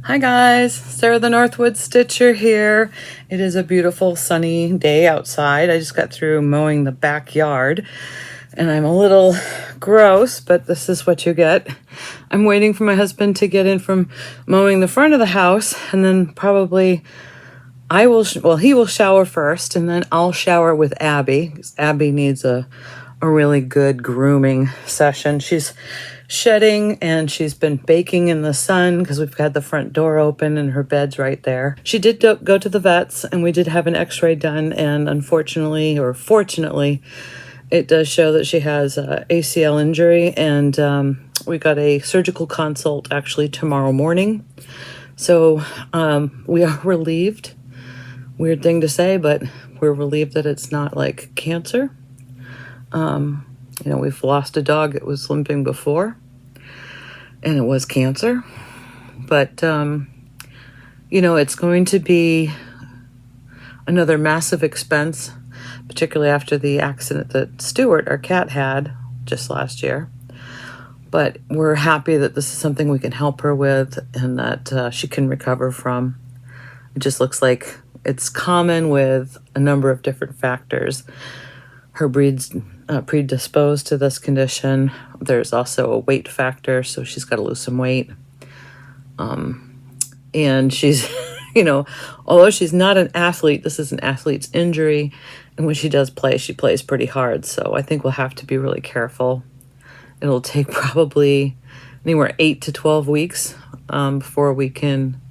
Hi guys, Sarah the Northwoods Stitcher here. It is a beautiful sunny day outside. I just got through mowing the backyard and I'm a little gross, but this is what you get. I'm waiting for my husband to get in from mowing the front of the house, and then probably he will shower first, and then I'll shower with Abby, because Abby needs a really good grooming session. She's shedding and she's been baking in the sun because we've had the front door open and her bed's right there. She did go to the vets and we did have an x-ray done, and unfortunately or fortunately it does show that she has a ACL injury, and we got a surgical consult actually tomorrow morning. So we are relieved. Weird thing to say, but we're relieved that it's not like cancer. We've lost a dog that was limping before, and it was cancer. But, it's going to be another massive expense, particularly after the accident that Stuart, our cat, had just last year. But we're happy that this is something we can help her with and that she can recover from. It just looks like it's common with a number of different factors. Her breed's predisposed to this condition. There's also a weight factor, so she's got to lose some weight. And she's, although she's not an athlete, this is an athlete's injury. And when she does play, she plays pretty hard. So I think we'll have to be really careful. It'll take probably anywhere 8 to 12 weeks before we can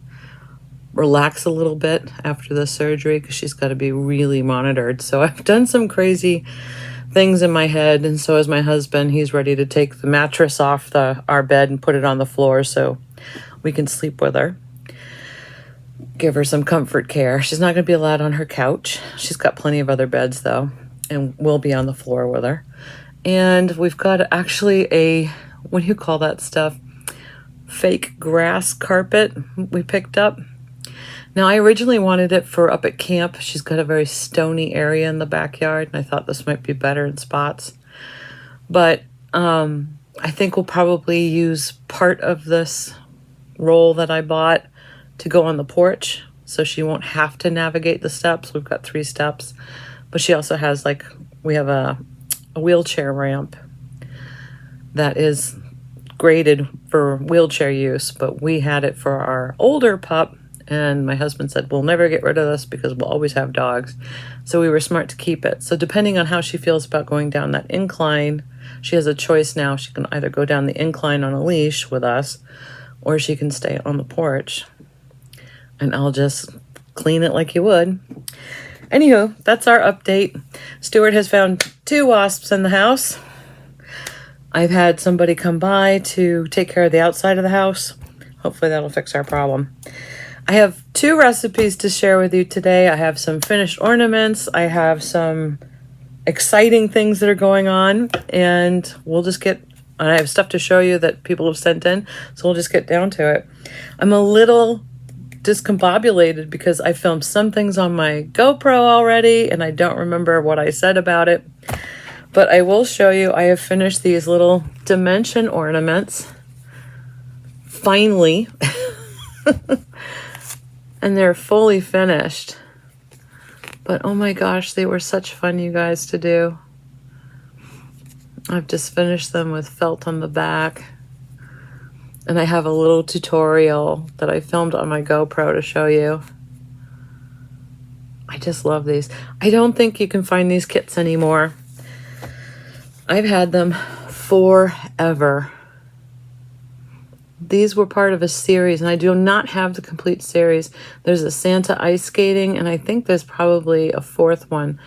relax a little bit after the surgery, because she's got to be really monitored. So I've done some crazy things in my head, and so is my husband. He's ready to take the mattress off our bed and put it on the floor so we can sleep with her. Give her some comfort care. She's not going to be allowed on her couch. She's got plenty of other beds though, and we'll be on the floor with her. And we've got actually what do you call that stuff? Fake grass carpet we picked up. Now, I originally wanted it for up at camp. She's got a very stony area in the backyard, and I thought this might be better in spots. But I think we'll probably use part of this roll that I bought to go on the porch, so she won't have to navigate the steps. We've got 3 steps, but she also has, we have a wheelchair ramp that is graded for wheelchair use, but we had it for our older pup. And my husband said, we'll never get rid of this because we'll always have dogs. So we were smart to keep it. So depending on how she feels about going down that incline, she has a choice now. She can either go down the incline on a leash with us, or she can stay on the porch. And I'll just clean it like you would. Anywho, that's our update. Stuart has found 2 wasps in the house. I've had somebody come by to take care of the outside of the house. Hopefully that'll fix our problem. I have 2 recipes to share with you today. I have some finished ornaments. I have some exciting things that are going on, and I have stuff to show you that people have sent in, so we'll just get down to it. I'm a little discombobulated because I filmed some things on my GoPro already, and I don't remember what I said about it, but I will show you. I have finished these little dimension ornaments. Finally. And they're fully finished. But oh my gosh, they were such fun, you guys, to do. I've just finished them with felt on the back. And I have a little tutorial that I filmed on my GoPro to show you. I just love these. I don't think you can find these kits anymore. I've had them forever. These were part of a series, and I do not have the complete series. There's a Santa ice skating, and I think there's probably a 4th one,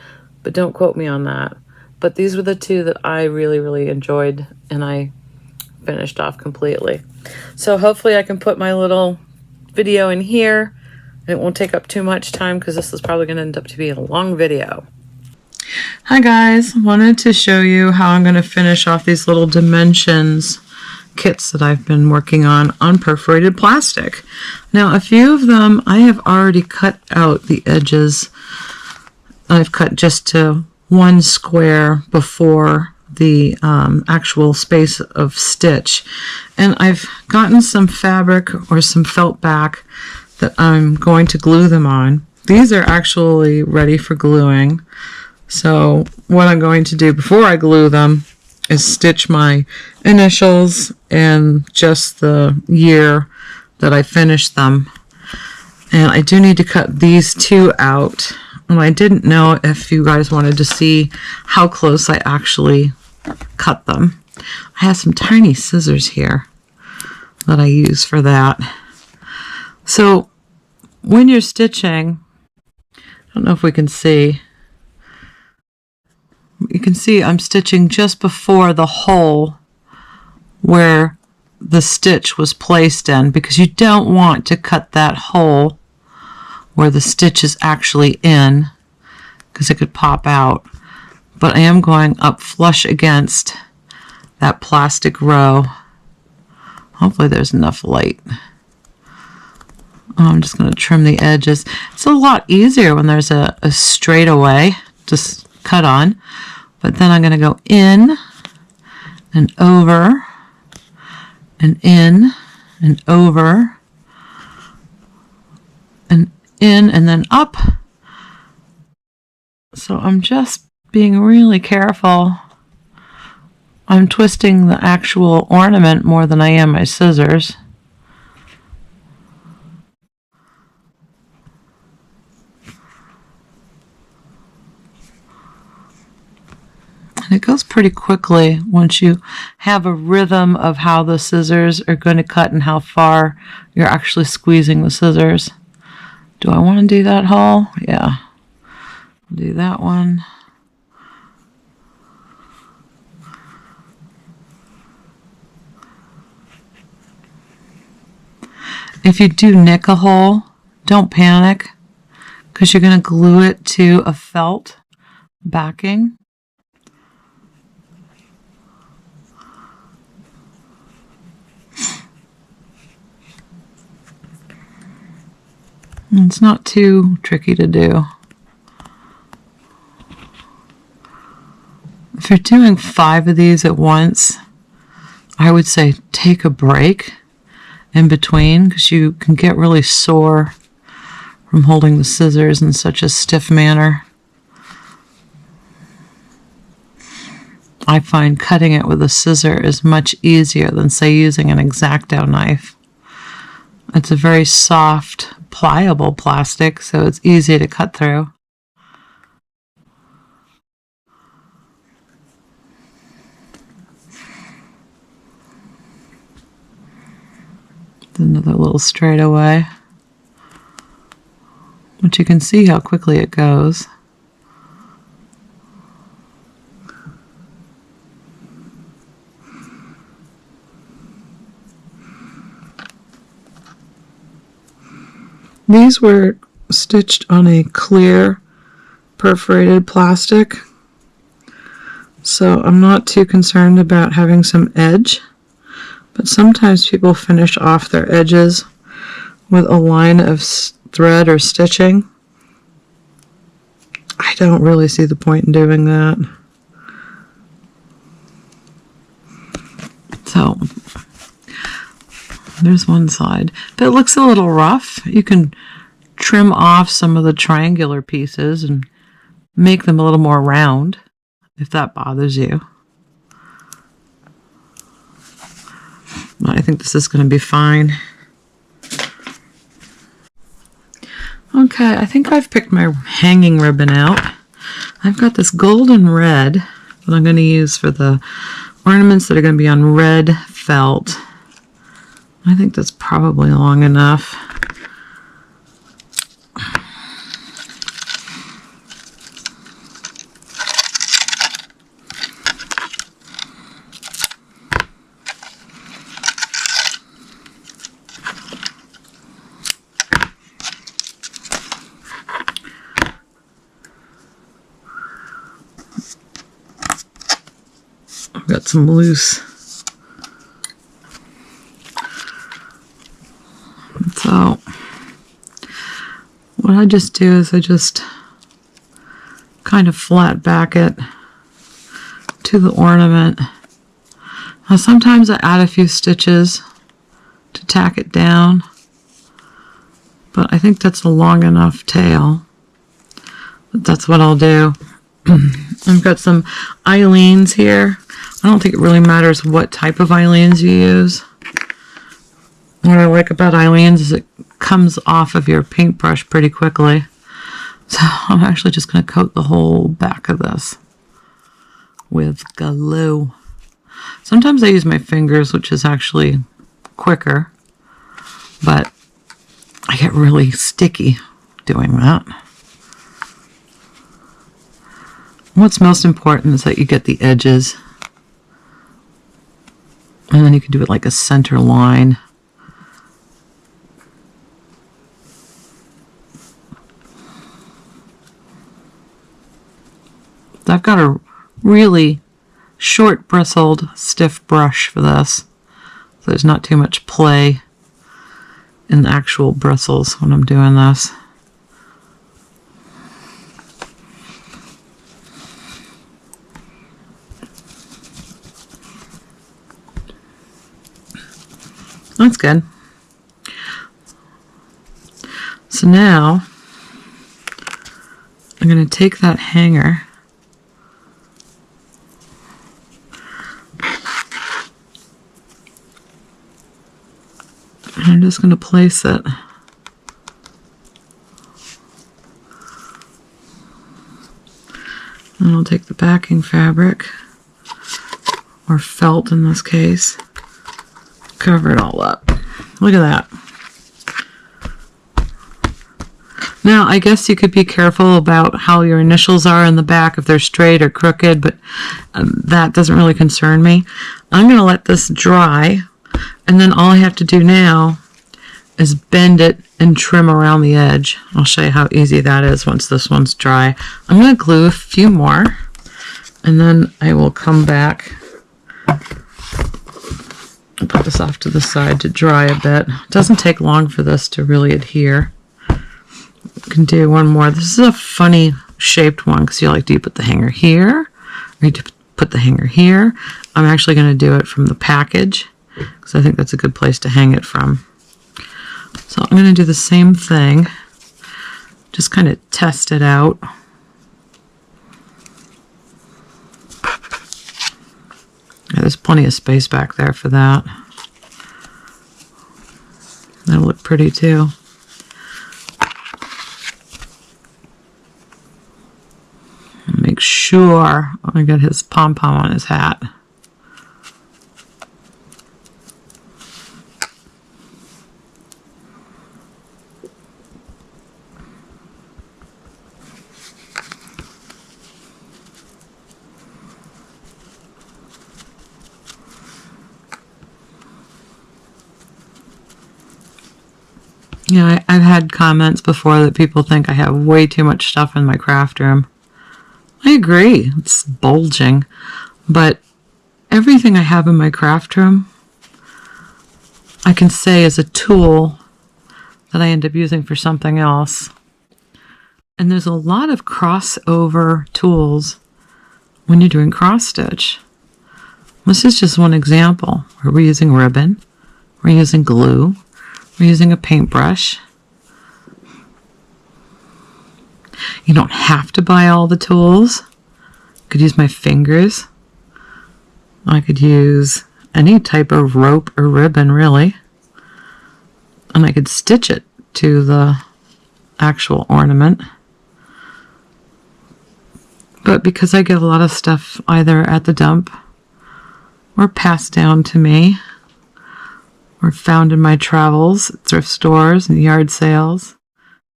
but don't quote me on that. But these were the 2 that I really, really enjoyed, and I finished off completely. So hopefully I can put my little video in here. It won't take up too much time because this is probably going to end up to be a long video. Hi guys, wanted to show you how I'm going to finish off these little dimensions kits that I've been working on perforated plastic. Now, a few of them I have already cut out the edges. I've cut just to 1 square before the actual space of stitch. And I've gotten some fabric or some felt back that I'm going to glue them on. These are actually ready for gluing. So what I'm going to do before I glue them is stitch my initials and just the year that I finished them. And I do need to cut these two out. And I didn't know if you guys wanted to see how close I actually cut them. I have some tiny scissors here that I use for that. So when you're stitching, I don't know if we can see. You can see I'm stitching just before the hole where the stitch was placed in, because you don't want to cut that hole where the stitch is actually in, because it could pop out. But I am going up flush against that plastic row. Hopefully there's enough light. I'm just going to trim the edges. It's a lot easier when there's a straightaway to cut on. But then I'm going to go in and over and in and over and in and then up. So I'm just being really careful. I'm twisting the actual ornament more than I am my scissors. And it goes pretty quickly once you have a rhythm of how the scissors are going to cut and how far you're actually squeezing the scissors. Do I want to do that hole? Yeah. I'll do that one. If you do nick a hole, don't panic, because you're going to glue it to a felt backing. It's not too tricky to do. If you're doing 5 of these at once, I would say take a break in between, because you can get really sore from holding the scissors in such a stiff manner. I find cutting it with a scissor is much easier than, say, using an X-Acto knife. It's a very soft, pliable plastic, so it's easy to cut through. Another little straightaway, but you can see how quickly it goes. These were stitched on a clear perforated plastic, so I'm not too concerned about having some edge. But sometimes people finish off their edges with a line of thread or stitching. I don't really see the point in doing that. So there's one side. But it looks a little rough. You can trim off some of the triangular pieces and make them a little more round if that bothers you. I think this is going to be fine. Okay, I think I've picked my hanging ribbon out. I've got this golden red that I'm going to use for the ornaments that are going to be on red felt. I think that's probably long enough. I've got some loose. So what I just do is I just kind of flat back it to the ornament. Now sometimes I add a few stitches to tack it down, but I think that's a long enough tail. But that's what I'll do. I've got some Eileen's here. I don't think it really matters what type of Eileen's you use. What I like about Eileen's is it comes off of your paintbrush pretty quickly. So I'm actually just going to coat the whole back of this with glue. Sometimes I use my fingers, which is actually quicker, but I get really sticky doing that. What's most important is that you get the edges, and then you can do it like a center line. I've got a really short bristled stiff brush for this, so there's not too much play in the actual bristles when I'm doing this. That's good. So now I'm going to take that hanger and I'm just going to place it and I'll take the backing fabric, or felt in this case, cover it all up. Look at that. Now, I guess you could be careful about how your initials are in the back, if they're straight or crooked, but that doesn't really concern me. I'm going to let this dry, and then all I have to do now is bend it and trim around the edge. I'll show you how easy that is once this one's dry. I'm going to glue a few more, and then I will come back and put this off to the side to dry a bit. It doesn't take long for this to really adhere. You can do one more. This is a funny shaped one because you're like, do you put the hanger here, or do you put the hanger here? I'm actually going to do it from the package because I think that's a good place to hang it from. So I'm going to do the same thing, just kind of test it out. Yeah, there's plenty of space back there for that. That'll look pretty too. Make sure I get his pom-pom on his hat. Yeah, I've had comments before that people think I have way too much stuff in my craft room. I agree, it's bulging, but everything I have in my craft room, I can say is a tool that I end up using for something else. And there's a lot of crossover tools when you're doing cross stitch. This is just one example where we're using ribbon, we're using glue, we're using a paintbrush. You don't have to buy all the tools. I could use my fingers. I could use any type of rope or ribbon, really. And I could stitch it to the actual ornament. But because I get a lot of stuff either at the dump or passed down to me or found in my travels at thrift stores and yard sales,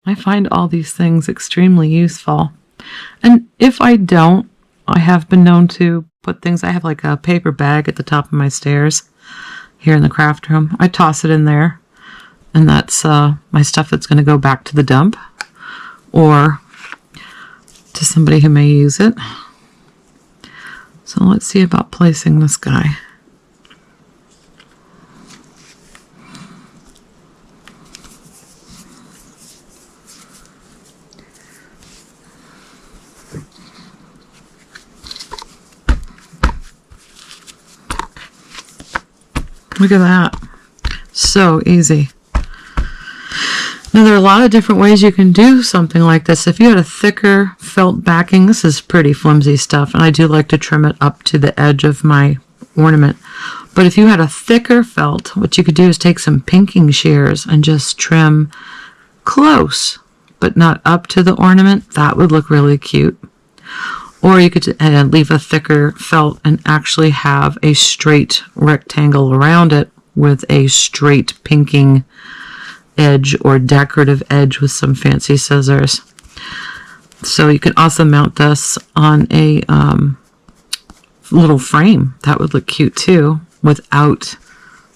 I find all these things extremely useful. And if I don't, I have been known to put things, I have like a paper bag at the top of my stairs here in the craft room. I toss it in there, and that's my stuff that's going to go back to the dump or to somebody who may use it. So let's see about placing this guy. Look at that. So easy. Now, there are a lot of different ways you can do something like this. If you had a thicker felt backing, this is pretty flimsy stuff, and I do like to trim it up to the edge of my ornament. But if you had a thicker felt, what you could do is take some pinking shears and just trim close, but not up to the ornament. That would look really cute. Or you could leave a thicker felt and actually have a straight rectangle around it with a straight pinking edge or decorative edge with some fancy scissors. So you can also mount this on a little frame. That would look cute too, without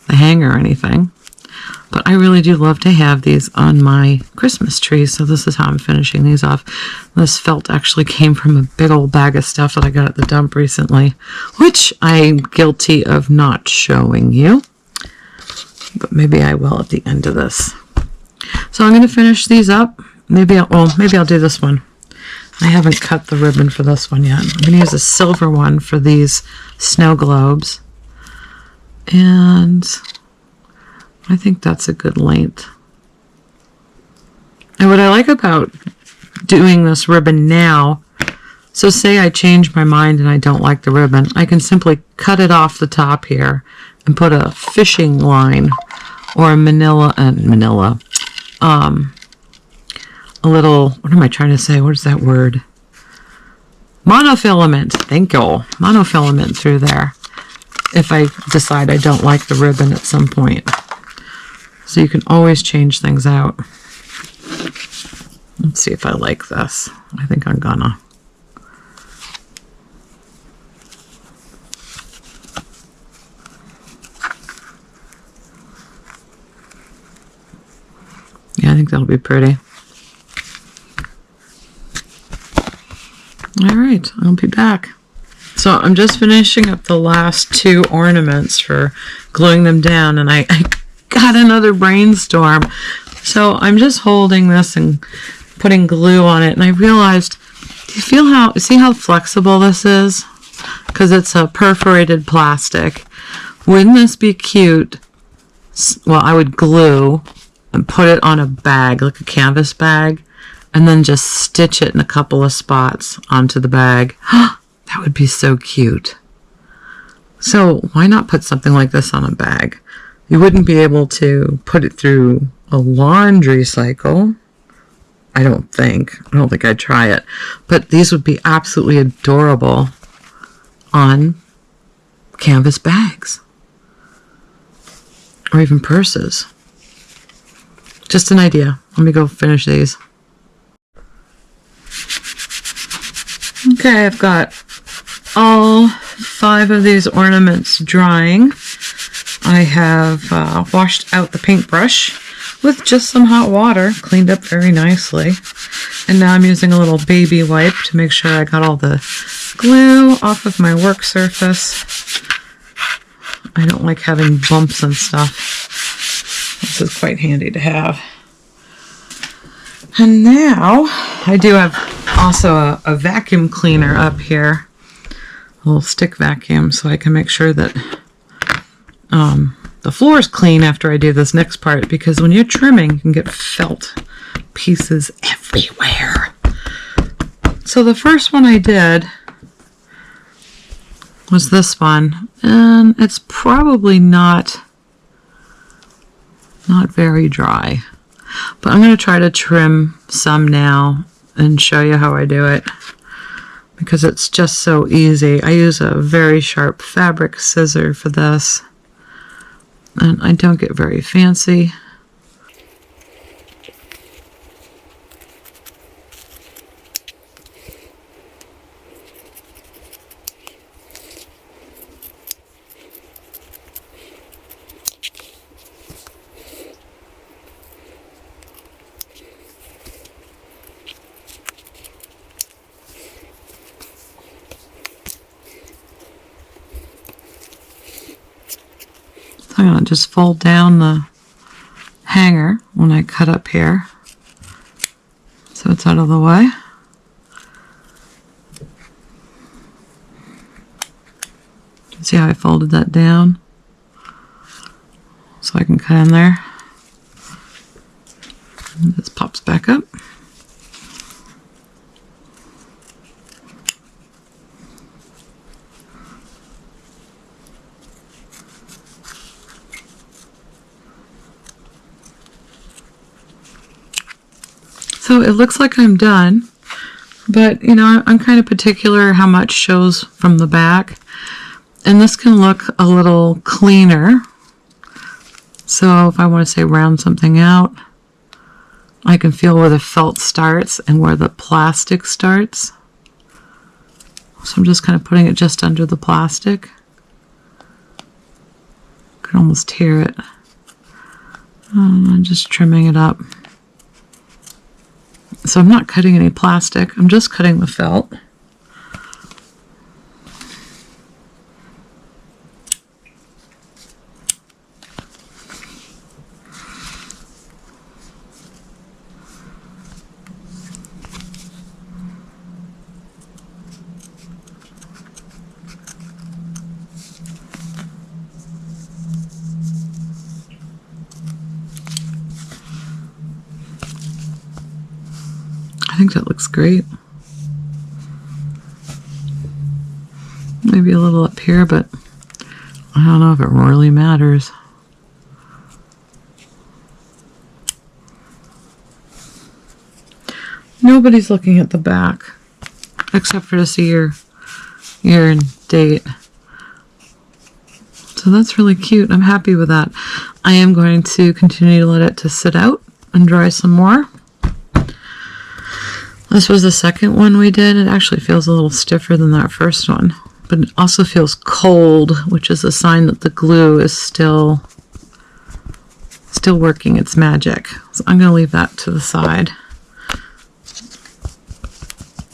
the hanger or anything. But I really do love to have these on my Christmas tree, so this is how I'm finishing these off. This felt actually came from a big old bag of stuff that I got at the dump recently, which I'm guilty of not showing you, but maybe I will at the end of this. So I'm going to finish these up. Maybe I'll do this one. I haven't cut the ribbon for this one yet. I'm going to use a silver one for these snow globes. And I think that's a good length. And what I like about doing this ribbon now, so say I change my mind and I don't like the ribbon, I can simply cut it off the top here and put a fishing line or a a little, what am I trying to say? What is that word? Monofilament. Thank you. Monofilament through there if I decide I don't like the ribbon at some point. So you can always change things out. Let's see if I like this. I think I'm gonna. Yeah, I think that'll be pretty. All right, I'll be back. So I'm just finishing up the last two ornaments for gluing them down, and I got another brainstorm. So I'm just holding this and putting glue on it, and I realized, see how flexible this is? Because it's a perforated plastic. Wouldn't this be cute? Well, I would glue and put it on a bag, like a canvas bag, and then just stitch it in a couple of spots onto the bag. That would be so cute. So why not put something like this on a bag? You wouldn't be able to put it through a laundry cycle. I don't think I'd try it. But these would be absolutely adorable on canvas bags. Or even purses. Just an idea. Let me go finish these. Okay, I've got all 5 of these ornaments drying. I have washed out the paintbrush with just some hot water, cleaned up very nicely. And now I'm using a little baby wipe to make sure I got all the glue off of my work surface. I don't like having bumps and stuff. This is quite handy to have. And now I do have also a vacuum cleaner up here, a little stick vacuum, so I can make sure that the floor is clean after I do this next part, because when you're trimming, you can get felt pieces everywhere. So the first one I did was this one, and it's probably not very dry. But I'm going to try to trim some now and show you how I do it, because it's just so easy. I use a very sharp fabric scissor for this, and I don't get very fancy. I'm going to just fold down the hanger when I cut up here, so it's out of the way. See how I folded that down? So I can cut in there. And this pops back up. So it looks like I'm done, but you know, I'm kind of particular how much shows from the back, and this can look a little cleaner. So if I want to say round something out, I can feel where the felt starts and where the plastic starts. So I'm just kind of putting it just under the plastic. I can almost tear it. I'm just trimming it up. So I'm not cutting any plastic, I'm just cutting the felt. I think that looks great. Maybe a little up here, but I don't know if it really matters. Nobody's looking at the back, except for this year and date. So that's really cute. I'm happy with that. I am going to continue to let it to sit out and dry some more. This was the second one we did. It actually feels a little stiffer than that first one, but it also feels cold, which is a sign that the glue is still working its magic. So I'm going to leave that to the side.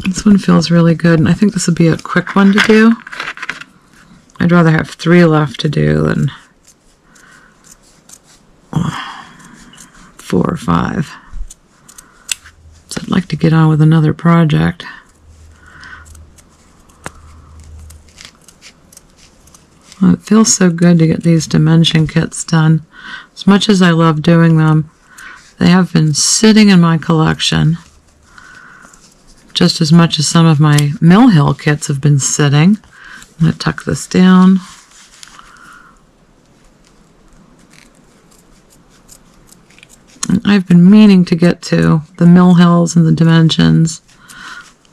This one feels really good, and I think this would be a quick one to do. I'd rather have 3 left to do than 4 or 5. So I'd like to get on with another project. Well, it feels so good to get these dimension kits done. As much as I love doing them, they have been sitting in my collection just as much as some of my Mill Hill kits have been sitting. I'm going to tuck this down. I've been meaning to get to the Mill Hills and the dimensions,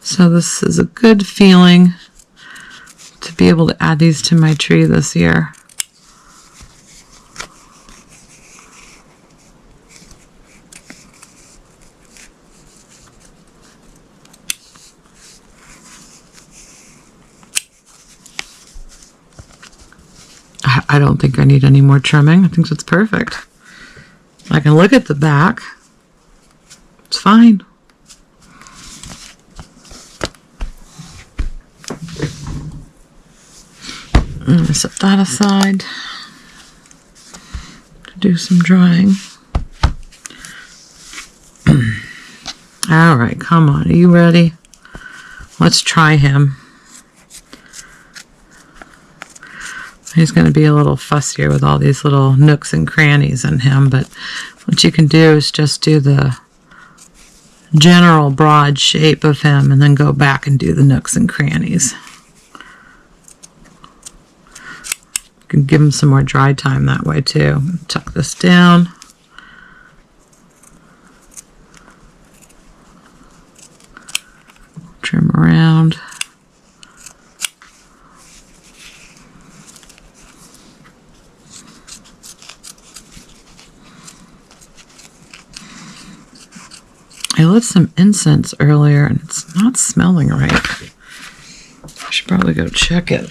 so this is a good feeling to be able to add these to my tree this year. I don't think I need any more trimming. I think that's perfect. I can look at the back. It's fine. I'm going to set that aside to do some drying. All right, come on. Are you ready? Let's try him. He's going to be a little fussier with all these little nooks and crannies in him, but what you can do is just do the general broad shape of him and then go back and do the nooks and crannies. You can give him some more dry time that way too. Tuck this down. Trim around. I lit some incense earlier and it's not smelling right. I should probably go check it.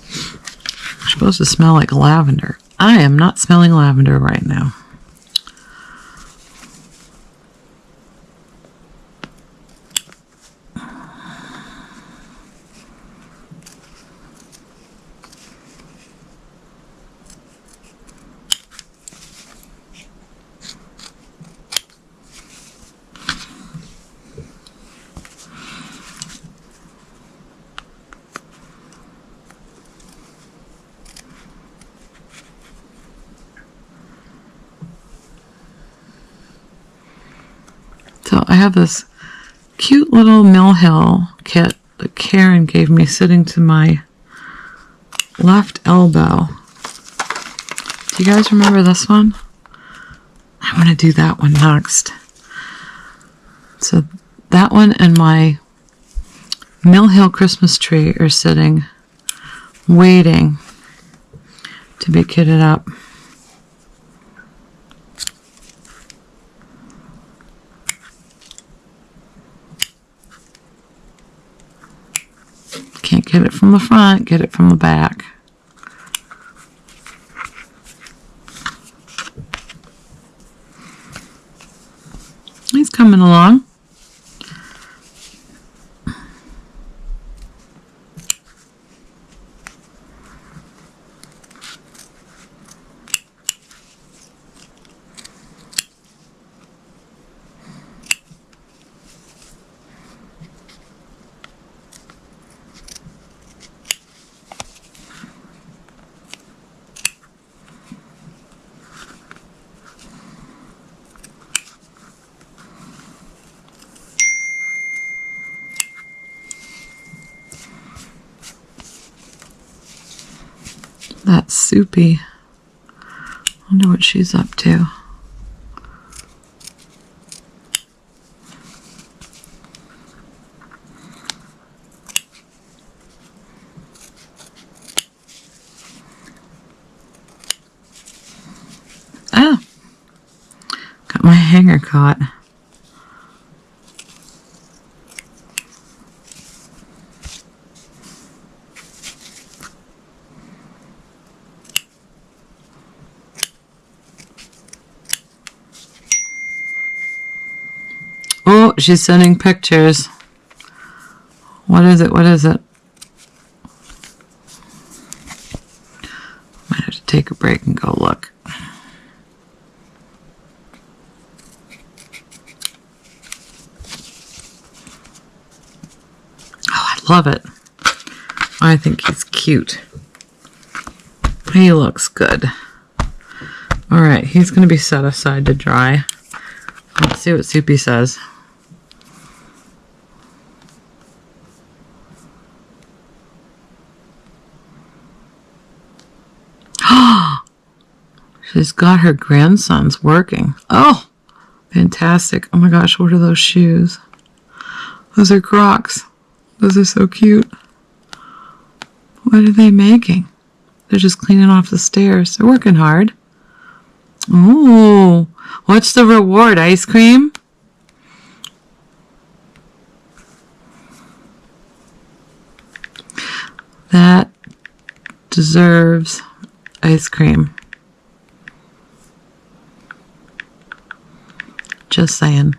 It's supposed to smell like lavender. I am not smelling lavender right now. I have this cute little Mill Hill kit that Karen gave me sitting to my left elbow. Do you guys remember this one? I'm going to do that one next. So that one and my Mill Hill Christmas tree are sitting, waiting to be kitted up. Can't get it from the front, get it from the back. He's coming along. That's Soupy. Wonder what she's up to. Oh, got my hanger caught. Oh, she's sending pictures. What is it? What is it? Might have to take a break and go look. Oh, I love it. I think he's cute. He looks good. All right, he's going to be set aside to dry. Let's see what Soupy says. She's got her grandsons working. Oh, fantastic. Oh my gosh, what are those shoes? Those are Crocs. Those are so cute. What are they making? They're just cleaning off the stairs. They're working hard. Ooh, what's the reward? Ice cream? That deserves ice cream. Just saying.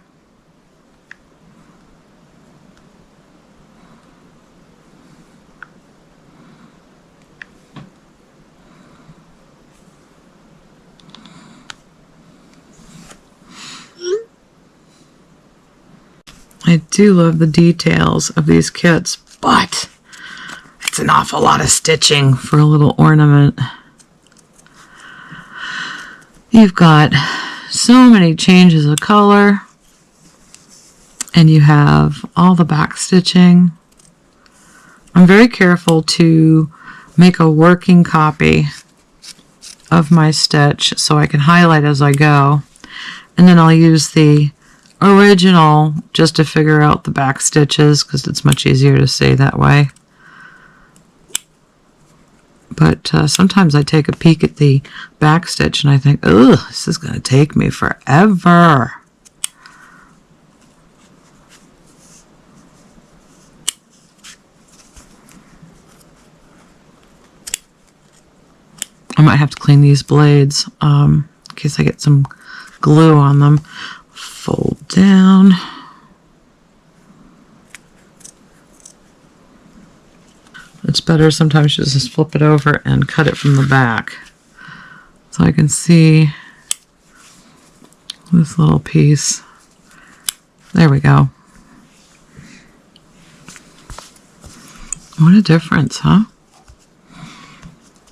I do love the details of these kits, but it's an awful lot of stitching for a little ornament. You've got so many changes of color, and you have all the back stitching. I'm very careful to make a working copy of my stitch so I can highlight as I go, and then I'll use the original just to figure out the back stitches because it's much easier to see that way. But sometimes I take a peek at the back stitch and I think, ugh, this is going to take me forever. I might have to clean these blades in case I get some glue on them. Fold down. It's better sometimes to just flip it over and cut it from the back. So I can see this little piece. There we go. What a difference, huh?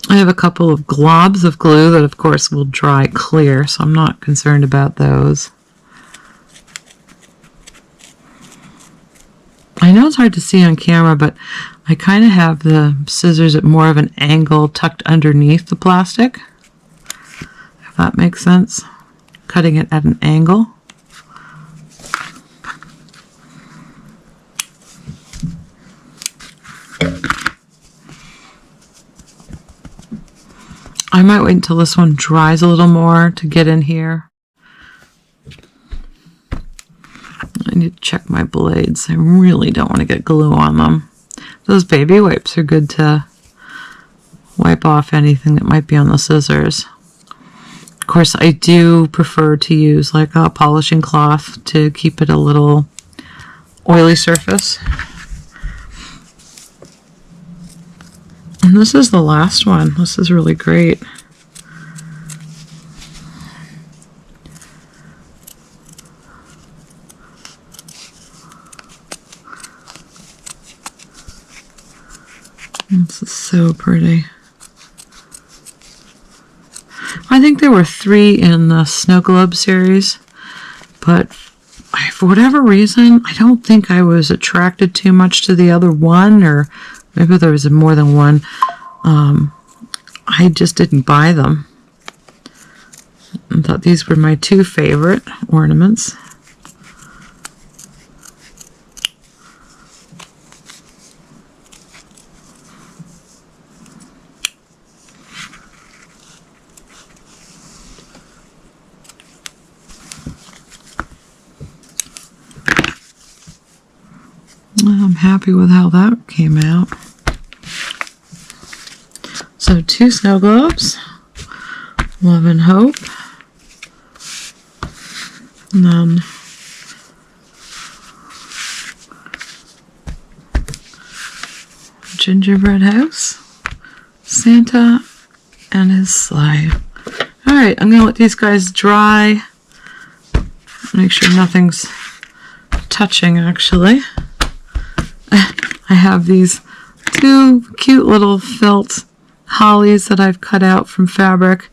I have a couple of globs of glue that of course will dry clear, so I'm not concerned about those. it's hard to see on camera, but I kind of have the scissors at more of an angle tucked underneath the plastic, if that makes sense. Cutting it at an angle. I might wait until this one dries a little more to get in here. I need to check my blades. I really don't want to get glue on them. Those baby wipes are good to wipe off anything that might be on the scissors. Of course, I do prefer to use like a polishing cloth to keep it a little oily surface. And this is the last one. This is really great. This is so pretty. I think there were 3 in the Snow Globe series, but for whatever reason, I don't think I was attracted too much to the other one, or maybe there was more than one. I just didn't buy them. I thought these were my 2 favorite ornaments. I'm happy with how that came out. So 2 snow globes, Love and Hope, and then gingerbread house, Santa, and his sleigh. All right, I'm gonna let these guys dry. Make sure nothing's touching, actually. I have these 2 cute little felt hollies that I've cut out from fabric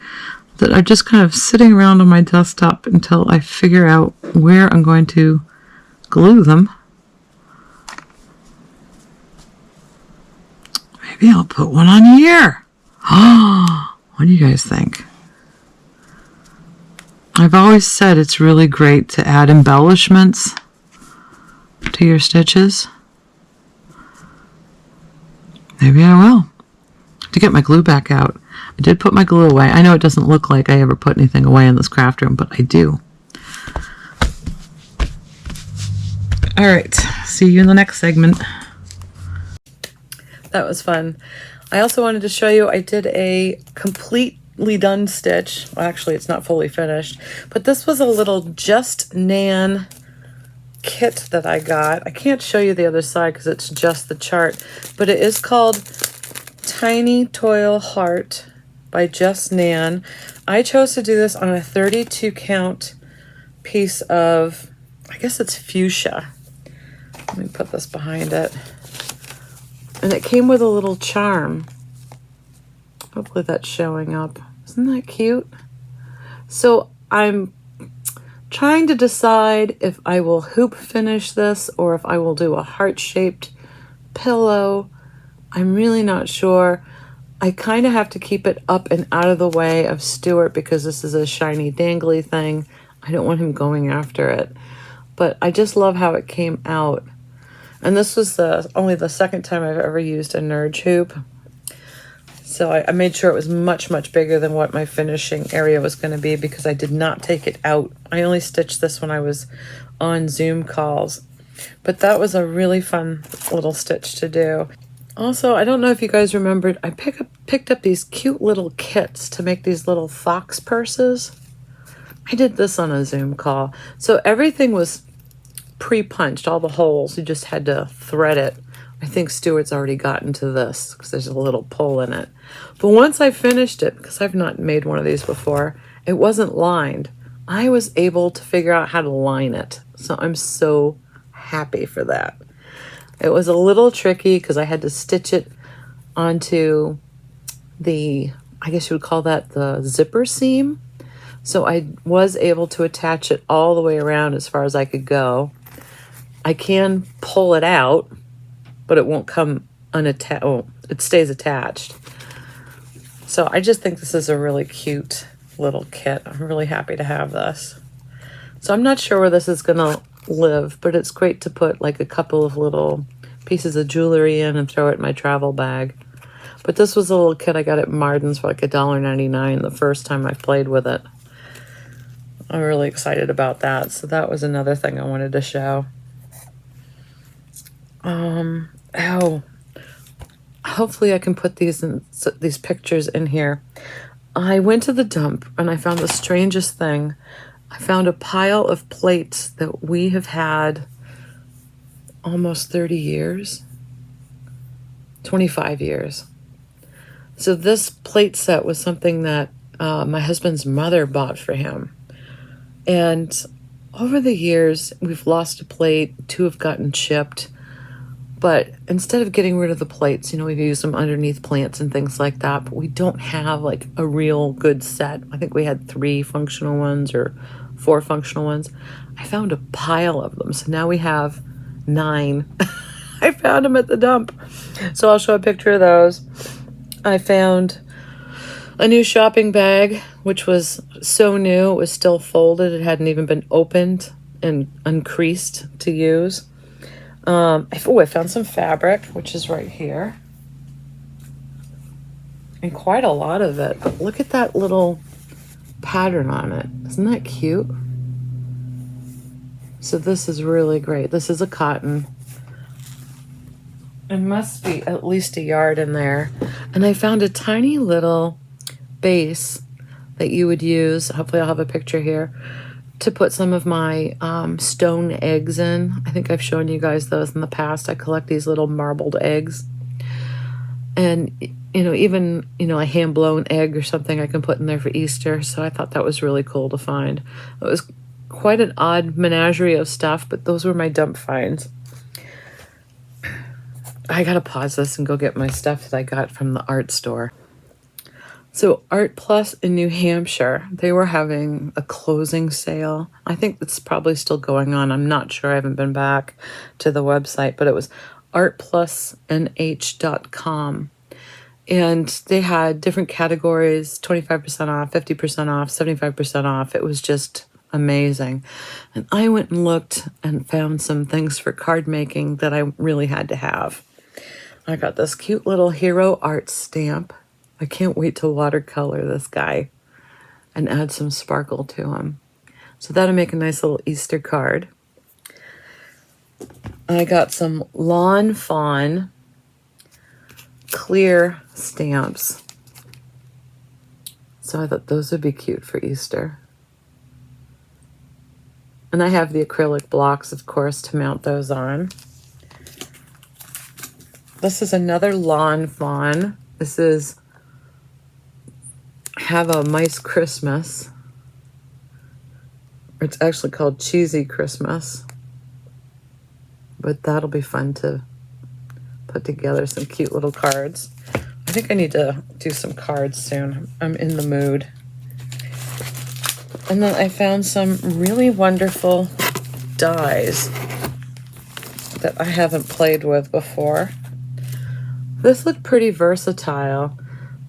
that are just kind of sitting around on my desktop until I figure out where I'm going to glue them. Maybe I'll put one on here. Oh, what do you guys think? I've always said it's really great to add embellishments to your stitches. Maybe I will. To get my glue back out. I did put my glue away. I know it doesn't look like I ever put anything away in this craft room, but I do. All right, see you in the next segment. That was fun. I also wanted to show you, I did a completely done stitch. Well, actually, it's not fully finished, but this was a little Just Nan kit that I got. I can't show you the other side because it's just the chart, but it is called Tiny Toil Heart by Just Nan. I chose to do this on a 32 count piece of, I guess it's fuchsia. Let me put this behind it. And it came with a little charm. Hopefully that's showing up. Isn't that cute? So I'm trying to decide if I will hoop finish this or if I will do a heart-shaped pillow. I'm really not sure. I kind of have to keep it up and out of the way of Stuart because this is a shiny dangly thing. I don't want him going after it. But I just love how it came out. And this was only the second time I've ever used a Nerge hoop. So I made sure it was much, much bigger than what my finishing area was going to be because I did not take it out. I only stitched this when I was on Zoom calls. But that was a really fun little stitch to do. Also, I don't know if you guys remembered, I picked up these cute little kits to make these little fox purses. I did this on a Zoom call. So everything was pre-punched, all the holes. You just had to thread it. I think Stuart's already gotten to this because there's a little pull in it. But once I finished it, because I've not made one of these before, it wasn't lined. I was able to figure out how to line it. So I'm so happy for that. It was a little tricky because I had to stitch it onto the, I guess you would call that the zipper seam. So I was able to attach it all the way around as far as I could go. I can pull it out but it won't come unattached. Oh, it stays attached. So I just think this is a really cute little kit. I'm really happy to have this. So I'm not sure where this is gonna live, but it's great to put like a couple of little pieces of jewelry in and throw it in my travel bag. But this was a little kit I got at Marden's for like $1.99 the first time I played with it. I'm really excited about that. So that was another thing I wanted to show. Hopefully I can put these pictures in here. I went to the dump and I found the strangest thing. I found a pile of plates that we have had almost 30 years, 25 years. So this plate set was something that my husband's mother bought for him. And over the years, we've lost a plate, 2 have gotten chipped. But instead of getting rid of the plates, we've used them underneath plants and things like that. But we don't have like a real good set. I think we had 3 functional ones or 4 functional ones. I found a pile of them. So now we have 9. I found them at the dump. So I'll show a picture of those. I found a new shopping bag, which was so new. It was still folded. It hadn't even been opened and uncreased to use. I found some fabric, which is right here. And quite a lot of it. But look at that little pattern on it. Isn't that cute? So this is really great. This is a cotton. It must be at least a yard in there. And I found a tiny little base that you would use. Hopefully I'll have a picture here. To put some of my stone eggs in. I think I've shown you guys those in the past. I collect these little marbled eggs. And, even, a hand-blown egg or something I can put in there for Easter. So I thought that was really cool to find. It was quite an odd menagerie of stuff, but those were my dump finds. I gotta pause this and go get my stuff that I got from the art store. So Art Plus in New Hampshire, they were having a closing sale. I think it's probably still going on. I'm not sure. I haven't been back to the website, but it was artplusnh.com. And they had different categories, 25% off, 50% off, 75% off. It was just amazing. And I went and looked and found some things for card making that I really had to have. I got this cute little hero art stamp. I can't wait to watercolor this guy and add some sparkle to him. So that'll make a nice little Easter card. I got some Lawn Fawn clear stamps. So I thought those would be cute for Easter. And I have the acrylic blocks, of course, to mount those on. This is another Lawn Fawn. This is Have a Mice Christmas. It's actually called Cheesy Christmas. But that'll be fun to put together some cute little cards. I think I need to do some cards soon. I'm in the mood. And then I found some really wonderful dies that I haven't played with before. This looked pretty versatile.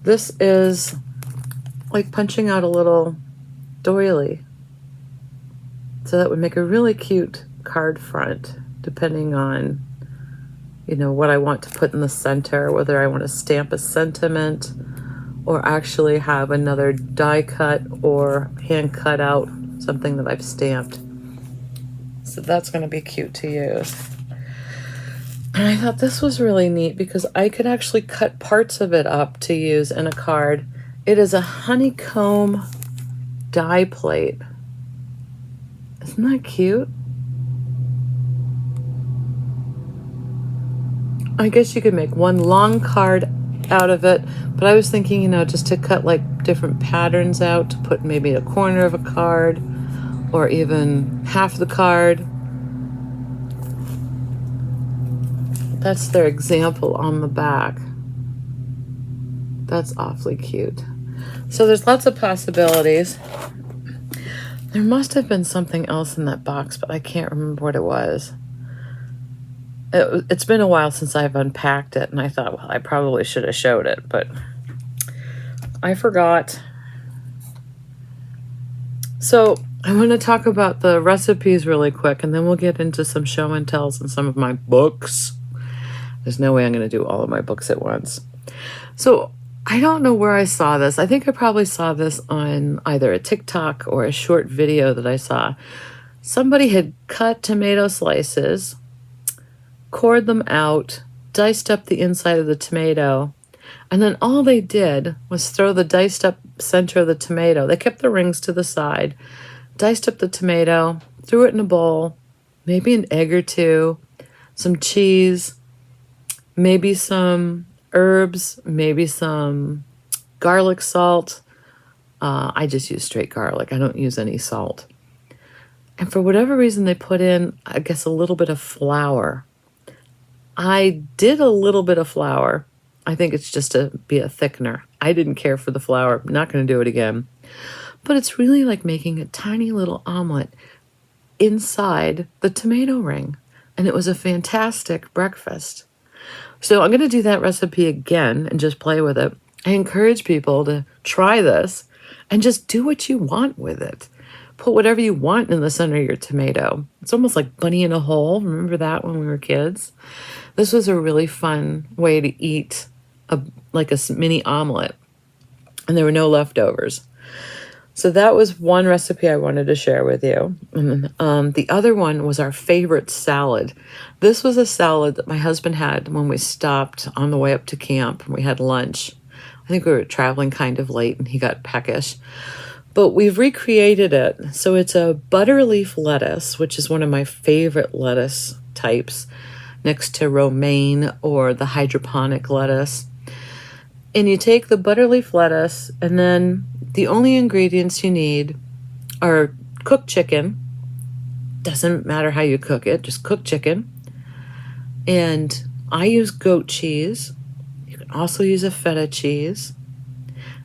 This is like punching out a little doily. So that would make a really cute card front, depending on, what I want to put in the center, whether I want to stamp a sentiment or actually have another die cut or hand cut out something that I've stamped. So that's going to be cute to use. And I thought this was really neat because I could actually cut parts of it up to use in a card. It is a honeycomb die plate. Isn't that cute? I guess you could make one long card out of it, but I was thinking, just to cut like different patterns out to put maybe a corner of a card or even half the card. That's their example on the back. That's awfully cute. So there's lots of possibilities. There must have been something else in that box, but I can't remember what it was. It's been a while since I've unpacked it, and I thought, well, I probably should have showed it, but I forgot. So I want to talk about the recipes really quick, and then we'll get into some show and tells and some of my books. There's no way I'm going to do all of my books at once. So I don't know where I saw this. I think I probably saw this on either a TikTok or a short video that I saw. Somebody had cut tomato slices, cored them out, diced up the inside of the tomato, and then all they did was throw the diced up center of the tomato. They kept the rings to the side, diced up the tomato, threw it in a bowl, maybe an egg or two, some cheese, maybe some herbs, maybe some garlic salt. I just use straight garlic. I don't use any salt. And for whatever reason, they put in, I guess, a little bit of flour. I did a little bit of flour. I think it's just to be a thickener. I didn't care for the flour. I'm not going to do it again. But it's really like making a tiny little omelet inside the tomato ring. And it was a fantastic breakfast. So I'm going to do that recipe again and just play with it. I encourage people to try this and just do what you want with it. Put whatever you want in the center of your tomato. It's almost like bunny in a hole. Remember that when we were kids? This was a really fun way to eat like a mini omelet. And there were no leftovers. So that was one recipe I wanted to share with you. And the other one was our favorite salad. This was a salad that my husband had when we stopped on the way up to camp. We had lunch. I think we were traveling kind of late and he got peckish. But we've recreated it. So it's a butter leaf lettuce, which is one of my favorite lettuce types, next to romaine or the hydroponic lettuce. And you take the butter leaf lettuce, and then the only ingredients you need are cooked chicken. Doesn't matter how you cook it, just cooked chicken. And I use goat cheese. You can also use a feta cheese.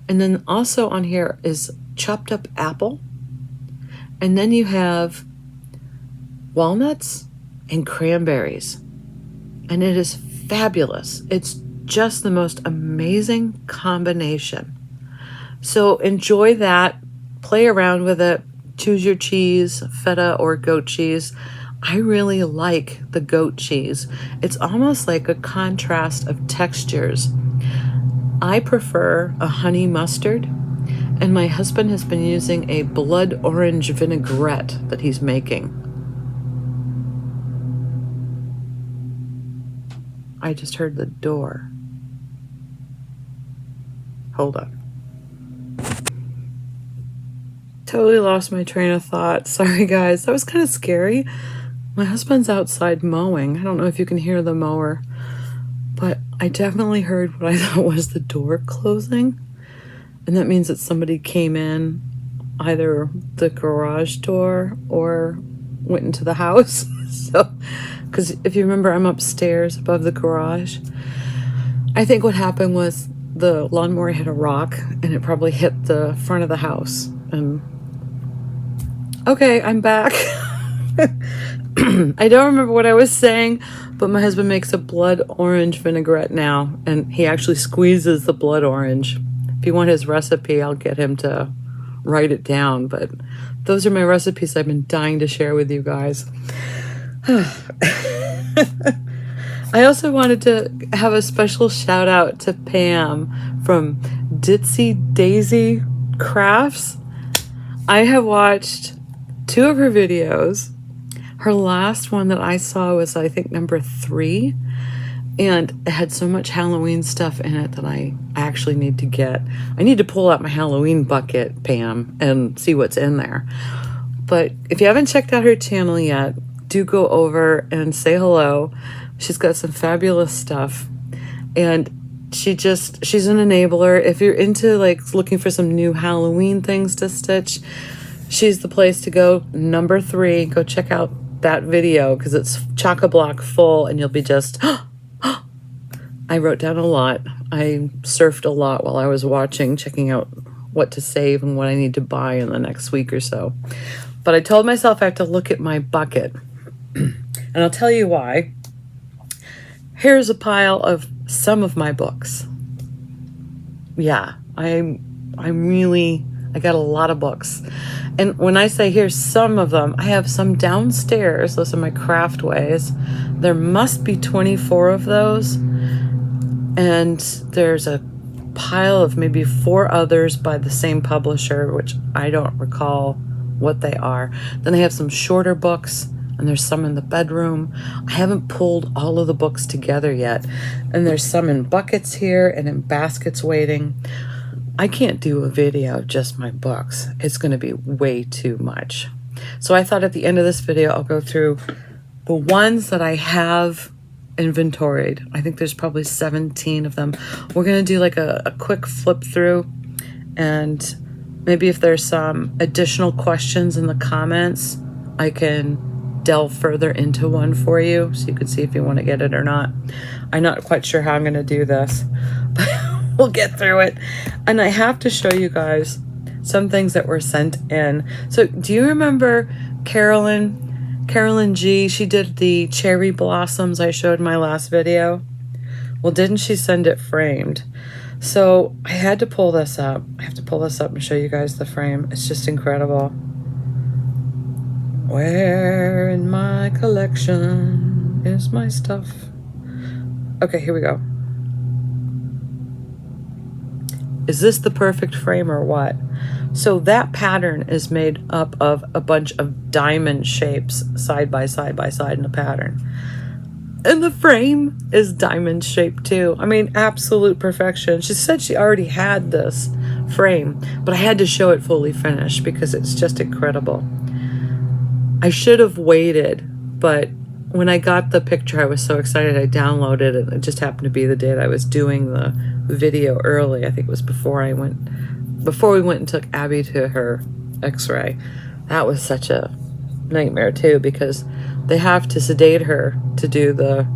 And then also on here is chopped up apple. And then you have walnuts and cranberries. And it is fabulous. It's just the most amazing combination. So enjoy that. Play around with it. Choose your cheese, feta or goat cheese. I really like the goat cheese. It's almost like a contrast of textures. I prefer a honey mustard, and my husband has been using a blood orange vinaigrette that he's making. I just heard the door. Hold on. Totally lost my train of thought. Sorry, guys. That was kind of scary. My husband's outside mowing. I don't know if you can hear the mower, but I definitely heard what I thought was the door closing. And that means that somebody came in either the garage door or went into the house. So, because if you remember, I'm upstairs above the garage. I think what happened was the lawnmower hit a rock and it probably hit the front of the house. And okay, I'm back. I don't remember what I was saying, but my husband makes a blood orange vinaigrette now, and he actually squeezes the blood orange. If you want his recipe, I'll get him to write it down, but those are my recipes I've been dying to share with you guys. I also wanted to have a special shout out to Pam from Ditsy Daisy Crafts. I have watched 2 of her videos. Her last one that I saw was, I think, number 3. And it had so much Halloween stuff in it that I actually need to get. I need to pull out my Halloween bucket, Pam, and see what's in there. But if you haven't checked out her channel yet, do go over and say hello. She's got some fabulous stuff. And she's an enabler. If you're into like looking for some new Halloween things to stitch, she's the place to go. Number 3, go check out that video because it's chock-a-block full and you'll be just, I wrote down a lot. I surfed a lot while I was watching, checking out what to save and what I need to buy in the next week or so. But I told myself I have to look at my bucket. And I'll tell you why. Here's a pile of some of my books. Yeah, I got a lot of books. And when I say here's some of them, I have some downstairs. Those are my Craftways. There must be 24 of those. And there's a pile of maybe 4 others by the same publisher, which I don't recall what they are. Then I have some shorter books, and there's some in the bedroom. I haven't pulled all of the books together yet. And there's some in buckets here and in baskets waiting. I can't do a video of just my books. It's going to be way too much. So I thought at the end of this video, I'll go through the ones that I have inventoried. I think there's probably 17 of them. We're going to do like a quick flip through, and maybe if there's some additional questions in the comments, I can delve further into one for you so you can see if you want to get it or not. I'm not quite sure how I'm going to do this, but we'll get through it. And I have to show you guys some things that were sent in. So do you remember Carolyn G? She did the cherry blossoms I showed in my last video. Well, didn't she send it framed? So I had to pull this up. I have to pull this up and show you guys the frame. It's just incredible. Where in my collection is my stuff? Okay, here we go. Is this the perfect frame or what? So that pattern is made up of a bunch of diamond shapes side by side in a pattern. And the frame is diamond shaped too. I mean, absolute perfection. She said she already had this frame, but I had to show it fully finished because it's just incredible. I should have waited, but when I got the picture, I was so excited I downloaded it. It just happened to be the day that I was doing the video early. I think it was before we went and took Abby to her x-ray. That was such a nightmare too, because they have to sedate her to do the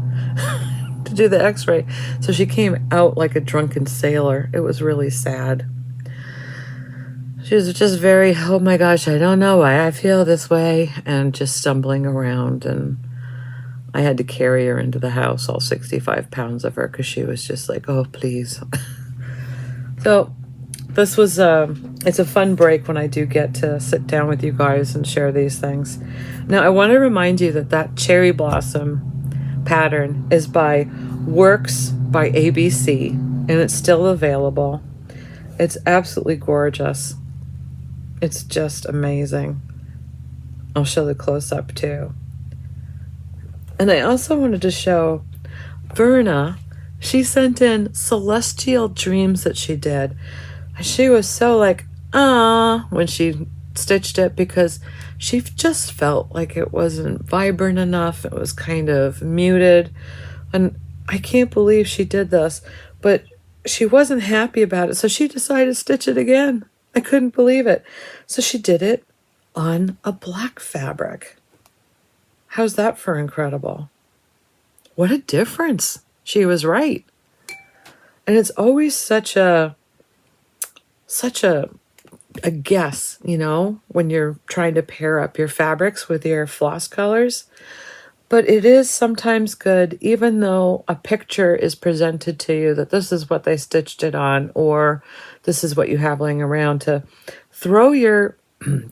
to do the x-ray. So she came out like a drunken sailor. It was really sad. She was just very, oh my gosh, I don't know why I feel this way, and just stumbling around, and I had to carry her into the house, all 65 pounds of her, because she was just like, oh, please. So this was, it's a fun break when I do get to sit down with you guys and share these things. Now, I want to remind you that that cherry blossom pattern is by Works by ABC, and it's still available. It's absolutely gorgeous. It's just amazing. I'll show the close-up too. And I also wanted to show Verna. She sent in celestial dreams that she did. And she was so like, when she stitched it, because she just felt like it wasn't vibrant enough. It was kind of muted. And I can't believe she did this, but she wasn't happy about it. So she decided to stitch it again. I couldn't believe it. So she did it on a black fabric. How's that for incredible? What a difference. She was right. And it's always such a guess, you know, when you're trying to pair up your fabrics with your floss colors. But it is sometimes good, even though a picture is presented to you that this is what they stitched it on, or this is what you have laying around, to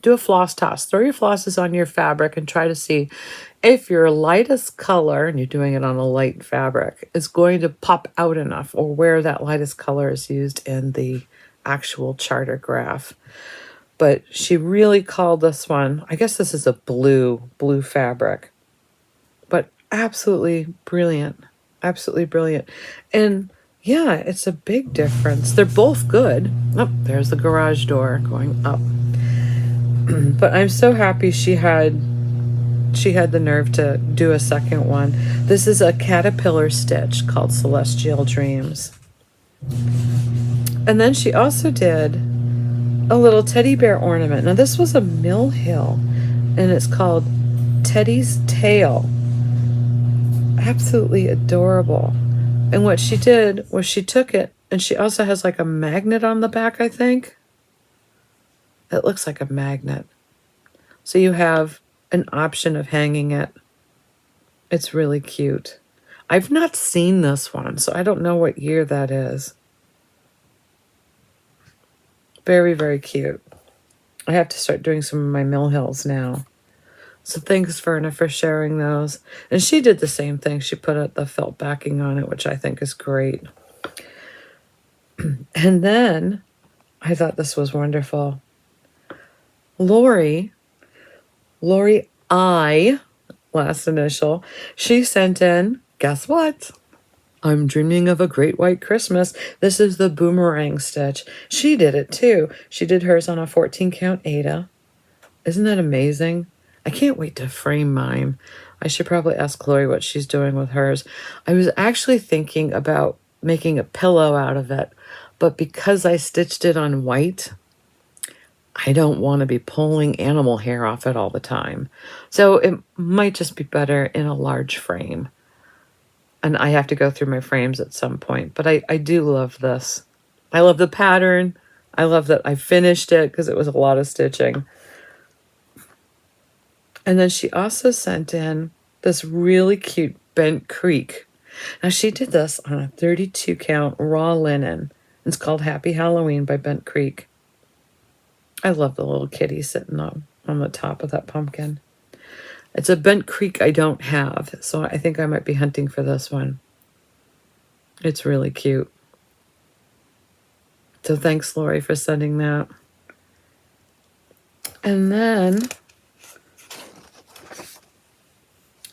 do a floss toss. Throw your flosses on your fabric and try to see if your lightest color, and you're doing it on a light fabric, is going to pop out enough, or where that lightest color is used in the actual chart or graph. But she really called this one, I guess this is a blue fabric, but absolutely brilliant. Absolutely brilliant. And yeah, it's a big difference. They're both good. Oh, there's the garage door going up. But I'm so happy she had the nerve to do a second one. This is a caterpillar stitch called Celestial Dreams. And then she also did a little teddy bear ornament. Now this was a Mill Hill, and it's called Teddy's Tail. Absolutely adorable. And what she did was she took it, and she also has like a magnet on the back, I think. It looks like a magnet. So you have an option of hanging it. It's really cute. I've not seen this one, so I don't know what year that is. Very, very cute. I have to start doing some of my Mill Hills now. So thanks, Verna, for sharing those. And she did the same thing. She put the felt backing on it, which I think is great. And then I thought this was wonderful. Lori I, last initial, she sent in, guess what? I'm dreaming of a great white Christmas. This is the boomerang stitch. She did it too. She did hers on a 14 count Aida. Isn't that amazing? I can't wait to frame mine. I should probably ask Lori what she's doing with hers. I was actually thinking about making a pillow out of it, but because I stitched it on white, I don't want to be pulling animal hair off it all the time. So it might just be better in a large frame. And I have to go through my frames at some point. But I do love this. I love the pattern. I love that I finished it because it was a lot of stitching. And then she also sent in this really cute Bent Creek. Now she did this on a 32 count raw linen. It's called Happy Halloween by Bent Creek. I love the little kitty sitting on the top of that pumpkin. It's a Bent Creek I don't have, so I think I might be hunting for this one. It's really cute. So thanks, Lori, for sending that. And then,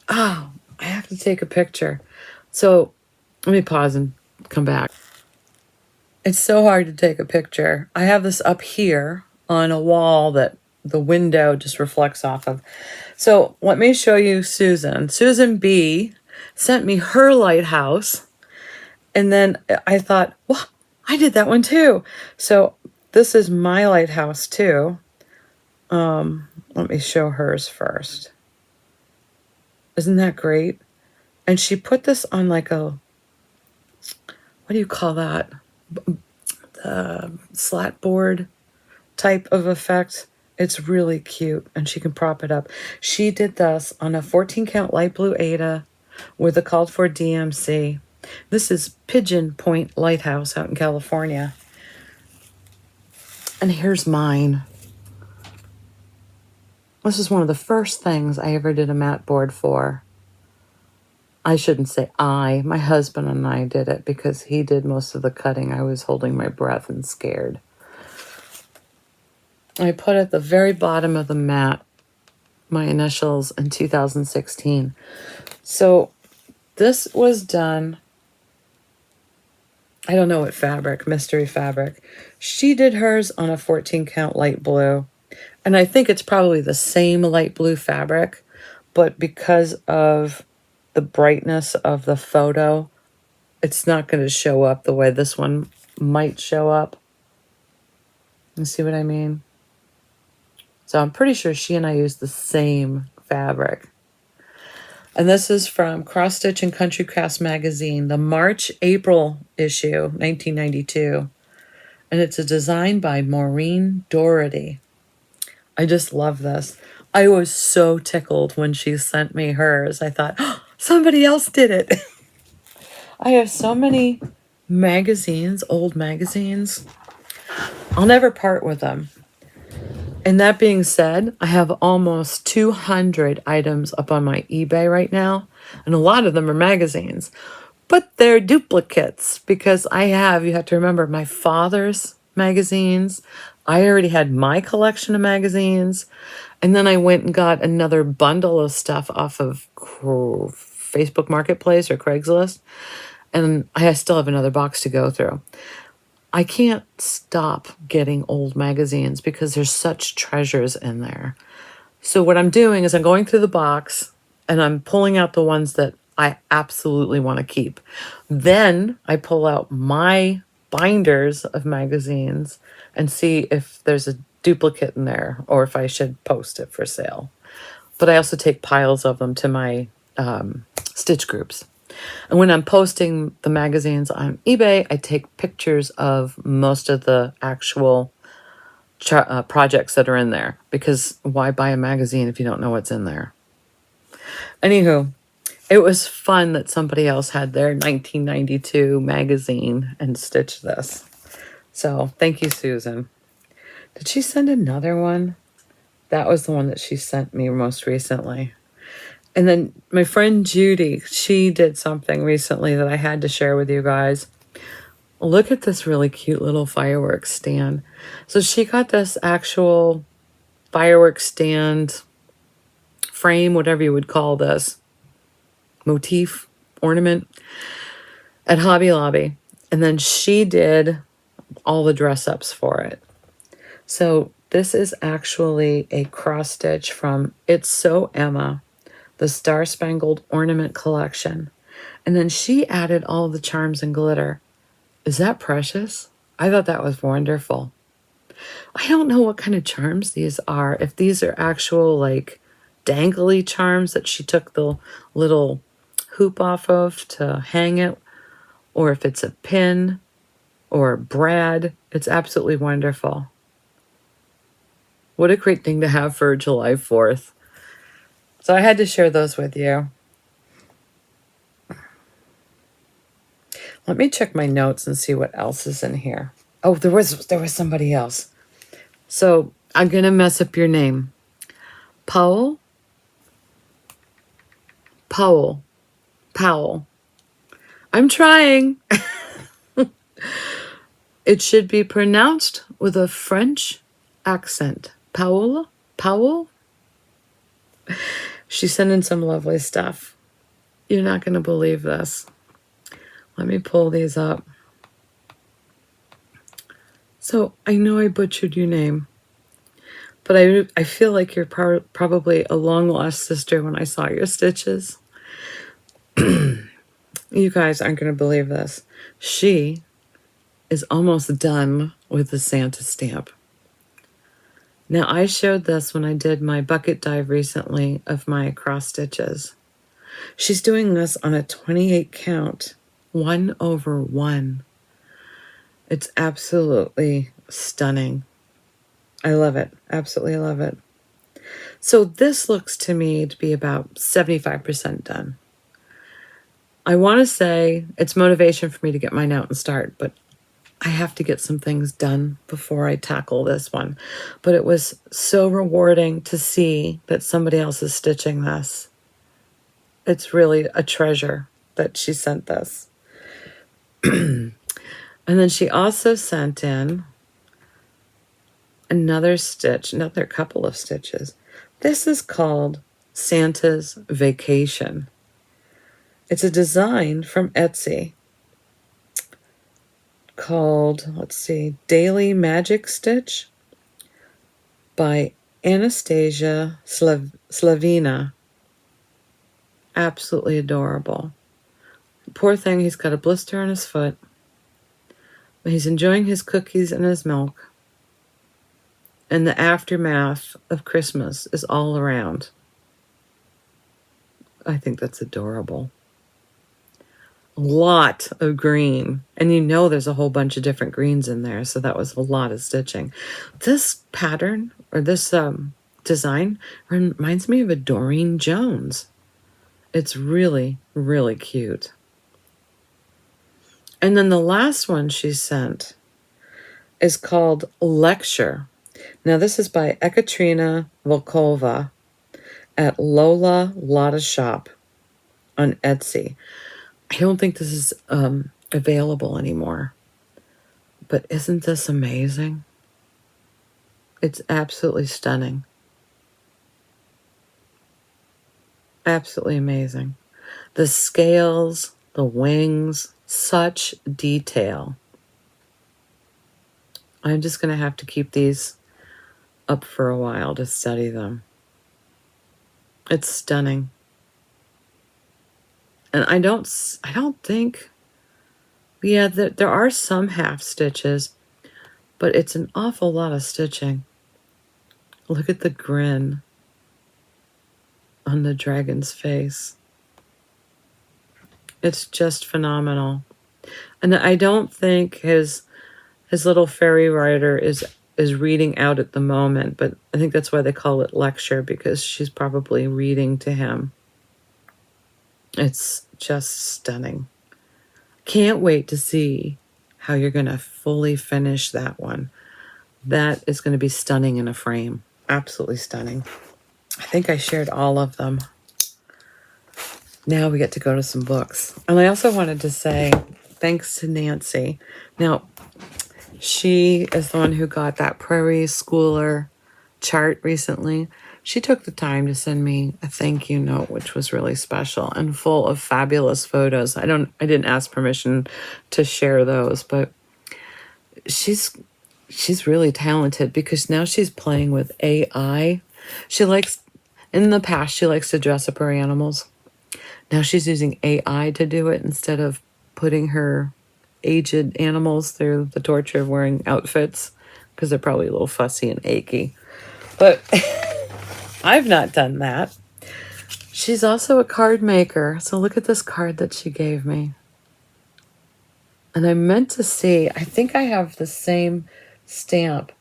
I have to take a picture. So let me pause and come back. It's so hard to take a picture. I have this up here on a wall that the window just reflects off of. So let me show you Susan. Susan B sent me her lighthouse. And then I thought, well, I did that one too. So this is my lighthouse too. Let me show hers first. Isn't that great? And she put this on like a, what do you call that? Slat board type of effect. It's really cute, and she can prop it up. She did this on a 14 count light blue Aida with a called for DMC. This is Pigeon Point Lighthouse out in California. And here's mine. This is one of the first things I ever did a mat board for. I shouldn't say my husband and I did it because he did most of the cutting. I was holding my breath and scared. I put at the very bottom of the mat my initials in 2016. So this was done, I don't know what fabric, mystery fabric. She did hers on a 14 count light blue. And I think it's probably the same light blue fabric, but because of the brightness of the photo, it's not going to show up the way this one might show up. You see what I mean? So I'm pretty sure she and I used the same fabric. And this is from Cross Stitch and Country Crafts magazine, the March-April issue, 1992. And it's a design by Maureen Doherty. I just love this. I was so tickled when she sent me hers. I thought, oh, somebody else did it. I have so many magazines, old magazines. I'll never part with them. And that being said, I have almost 200 items up on my eBay right now. And a lot of them are magazines. But they're duplicates because you have to remember, my father's magazines. I already had my collection of magazines. And then I went and got another bundle of stuff off of Facebook Marketplace or Craigslist. And I still have another box to go through. I can't stop getting old magazines because there's such treasures in there. So what I'm doing is I'm going through the box and I'm pulling out the ones that I absolutely want to keep. Then I pull out my binders of magazines and see if there's a duplicate in there or if I should post it for sale. But I also take piles of them to my stitch groups. And when I'm posting the magazines on eBay, I take pictures of most of the actual projects that are in there. Because why buy a magazine if you don't know what's in there? Anywho, It was fun that somebody else had their 1992 magazine and stitched this. So thank you, Susan. Did she send another one? That was the one that she sent me most recently. And then my friend Judy, she did something recently that I had to share with you guys. Look at this really cute little fireworks stand. So she got this actual fireworks stand frame, whatever you would call this, motif, ornament, at Hobby Lobby. And then she did all the dress ups for it. So this is actually a cross stitch from It's So Emma, the Star Spangled Ornament Collection. And then she added all the charms and glitter. Is that precious? I thought that was wonderful. I don't know what kind of charms these are. If these are actual like dangly charms that she took the little hoop off of to hang it, or if it's a pin or a brad. It's absolutely wonderful. What a great thing to have for July 4th. So I had to share those with you. Let me check my notes and see what else is in here. Oh, there was somebody else. So I'm going to mess up your name. Powell. I'm trying. It should be pronounced with a French accent. Powell? She sent in some lovely stuff. You're not going to believe this. Let me pull these up. So I know I butchered your name, but I feel like you're probably a long-lost sister when I saw your stitches. You guys aren't going to believe this. She is almost done with the Santa stamp. Now, I showed this when I did my bucket dive recently of my cross stitches. She's doing this on a 28 count, 1/1. It's absolutely stunning. I love it. Absolutely love it. So this looks to me to be about 75% done. I want to say it's motivation for me to get mine out and start, but I have to get some things done before I tackle this one. But it was so rewarding to see that somebody else is stitching this. It's really a treasure that she sent this. And then she also sent in another couple of stitches. This is called Santa's Vacation. It's a design from Etsy called, Daily Magic Stitch by Anastasia Slavina. Absolutely adorable. Poor thing, he's got a blister on his foot. He's enjoying his cookies and his milk. And the aftermath of Christmas is all around. I think that's adorable. A lot of green. And you know there's a whole bunch of different greens in there, so that was a lot of stitching. This pattern, or this design, reminds me of a Doreen Jones. It's really, really cute. And then the last one she sent is called Lecture. Now this is by Ekaterina Volkova at Lola Lotta Shop on Etsy. I don't think this is available anymore. But isn't this amazing? It's absolutely stunning. Absolutely amazing. The scales, the wings, such detail. I'm just going to have to keep these up for a while to study them. It's stunning. And I don't think, there are some half stitches, but it's an awful lot of stitching. Look at the grin on the dragon's face. It's just phenomenal. And I don't think his little fairy writer is reading out at the moment, but I think that's why they call it lecture, because she's probably reading to him. It's just stunning. Can't wait to see how you're going to fully finish that one. That is going to be stunning in a frame. Absolutely stunning. I think I shared all of them. Now we get to go to some books. And I also wanted to say thanks to Nancy. Now, she is the one who got that Prairie Schooler chart recently. She took the time to send me a thank you note, which was really special and full of fabulous photos. I didn't ask permission to share those, but she's really talented because now she's playing with AI. In the past, she likes to dress up her animals. Now she's using AI to do it instead of putting her aged animals through the torture of wearing outfits because they're probably a little fussy and achy. But I've not done that. She's also a card maker. So look at this card that she gave me. And I meant to see, I think I have the same stamp.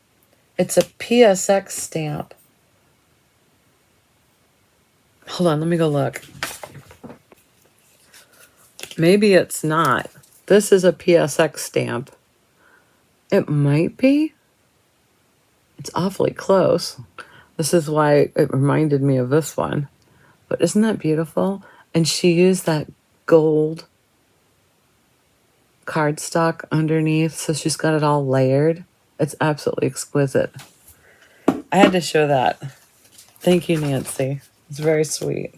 It's a PSX stamp. Hold on, let me go look. Maybe it's not. This is a PSX stamp. It might be. It's awfully close. This is why it reminded me of this one. But isn't that beautiful? And she used that gold cardstock underneath, so she's got it all layered. It's absolutely exquisite. I had to show that. Thank you, Nancy. It's very sweet.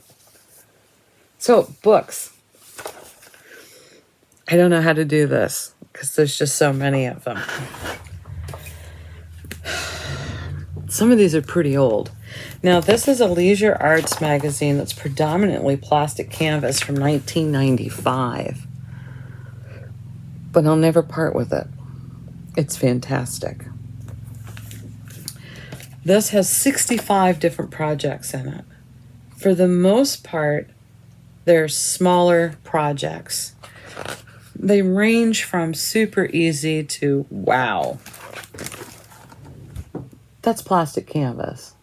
So, books. I don't know how to do this because there's just so many of them. Some of these are pretty old. Now, this is a leisure arts magazine that's predominantly plastic canvas from 1995. But I'll never part with it. It's fantastic. This has 65 different projects in it. For the most part, they're smaller projects. They range from super easy to wow. That's plastic canvas.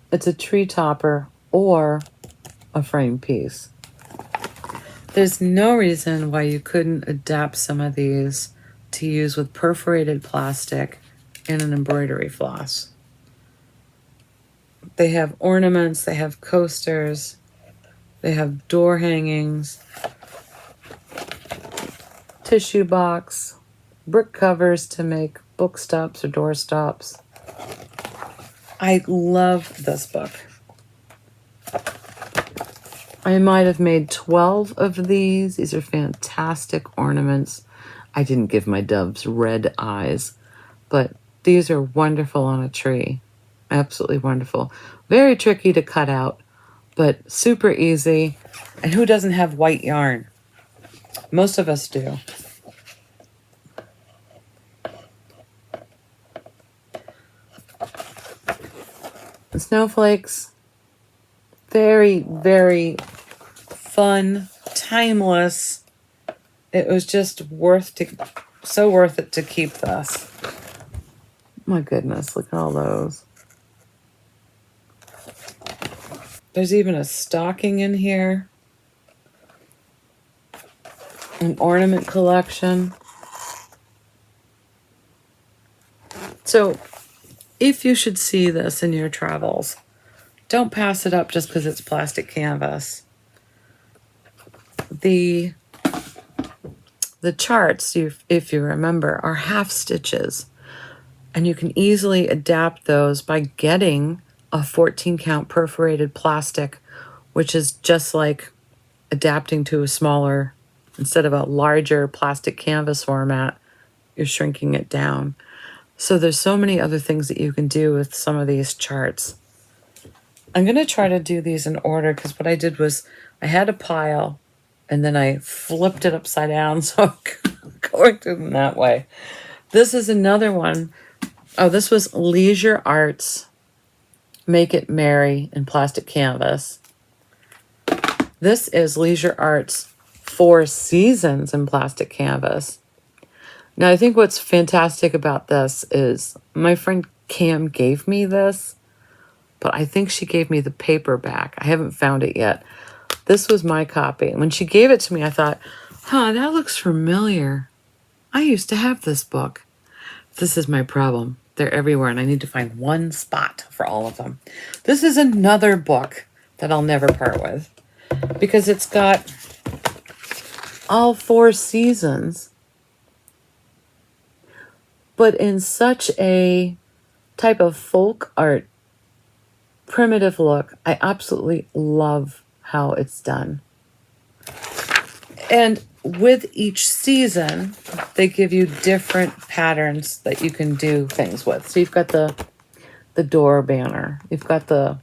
It's a tree topper or a frame piece. There's no reason why you couldn't adapt some of these to use with perforated plastic and an embroidery floss. They have ornaments, they have coasters, they have door hangings, tissue box, brick covers to make book stops or door stops. I love this book. I might have made 12 of these. These are fantastic ornaments. I didn't give my doves red eyes, but these are wonderful on a tree. Absolutely wonderful. Very tricky to cut out, but super easy. And who doesn't have white yarn? Most of us do. Snowflakes. Very, very fun, timeless. It was just so worth it to keep this. My goodness, look at all those. There's even a stocking in here. An ornament collection. So, if you should see this in your travels, don't pass it up just because it's plastic canvas. The charts, if you remember, are half stitches. And you can easily adapt those by getting a 14 count perforated plastic, which is just like adapting to a smaller, instead of a larger plastic canvas format, you're shrinking it down. So there's so many other things that you can do with some of these charts. I'm going to try to do these in order because what I did was I had a pile and then I flipped it upside down, so I'm going through them that way. This is another one. Oh, this was Leisure Arts Make It Merry in plastic canvas. This is Leisure Arts Four Seasons in plastic canvas. Now, I think what's fantastic about this is my friend Cam gave me this but I think she gave me the paperback. I haven't found it yet. This was my copy. When she gave it to me, I thought, huh, that looks familiar. I used to have this book. This is my problem. They're everywhere, and I need to find one spot for all of them. This is another book that I'll never part with because it's got all 4 seasons, but in such a type of folk art, primitive look. I absolutely love how it's done. And with each season, they give you different patterns that you can do things with. So you've got the door banner. You've got the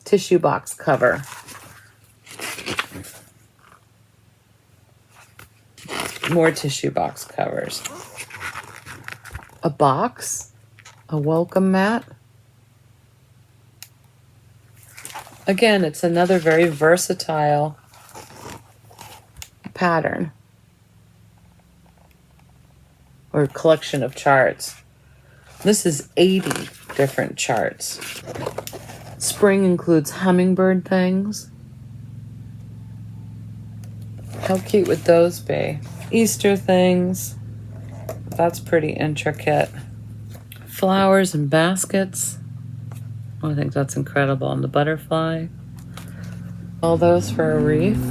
tissue box cover. More tissue box covers. A box. A welcome mat. Again, it's another very versatile pattern or collection of charts. This is 80 different charts. Spring includes hummingbird things. How cute would those be? Easter things. That's pretty intricate. Flowers and baskets. Oh, I think that's incredible. And the butterfly. All those for a wreath.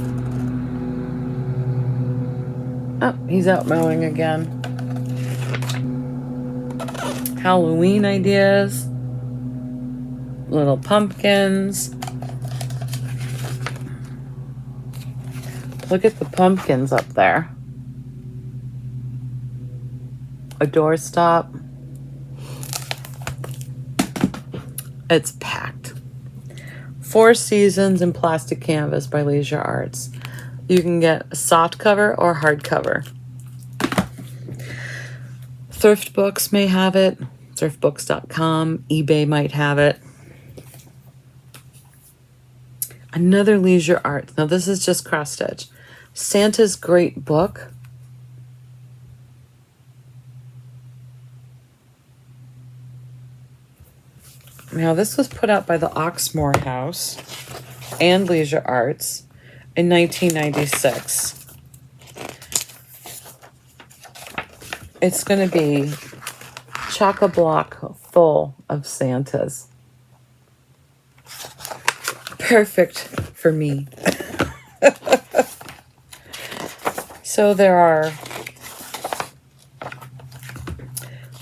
Oh, he's out mowing again. Halloween ideas. Little pumpkins. Look at the pumpkins up there. A doorstop. It's packed. 4 Seasons in Plastic Canvas by Leisure Arts. You can get a soft cover or hardcover. Thrift Books may have it. Thriftbooks.com. eBay might have it. Another Leisure Arts. Now this is just cross stitch. Santa's Great Book. Now this was put out by the Oxmoor House and Leisure Arts in 1996. It's going to be chock-a-block full of Santas. Perfect for me. So there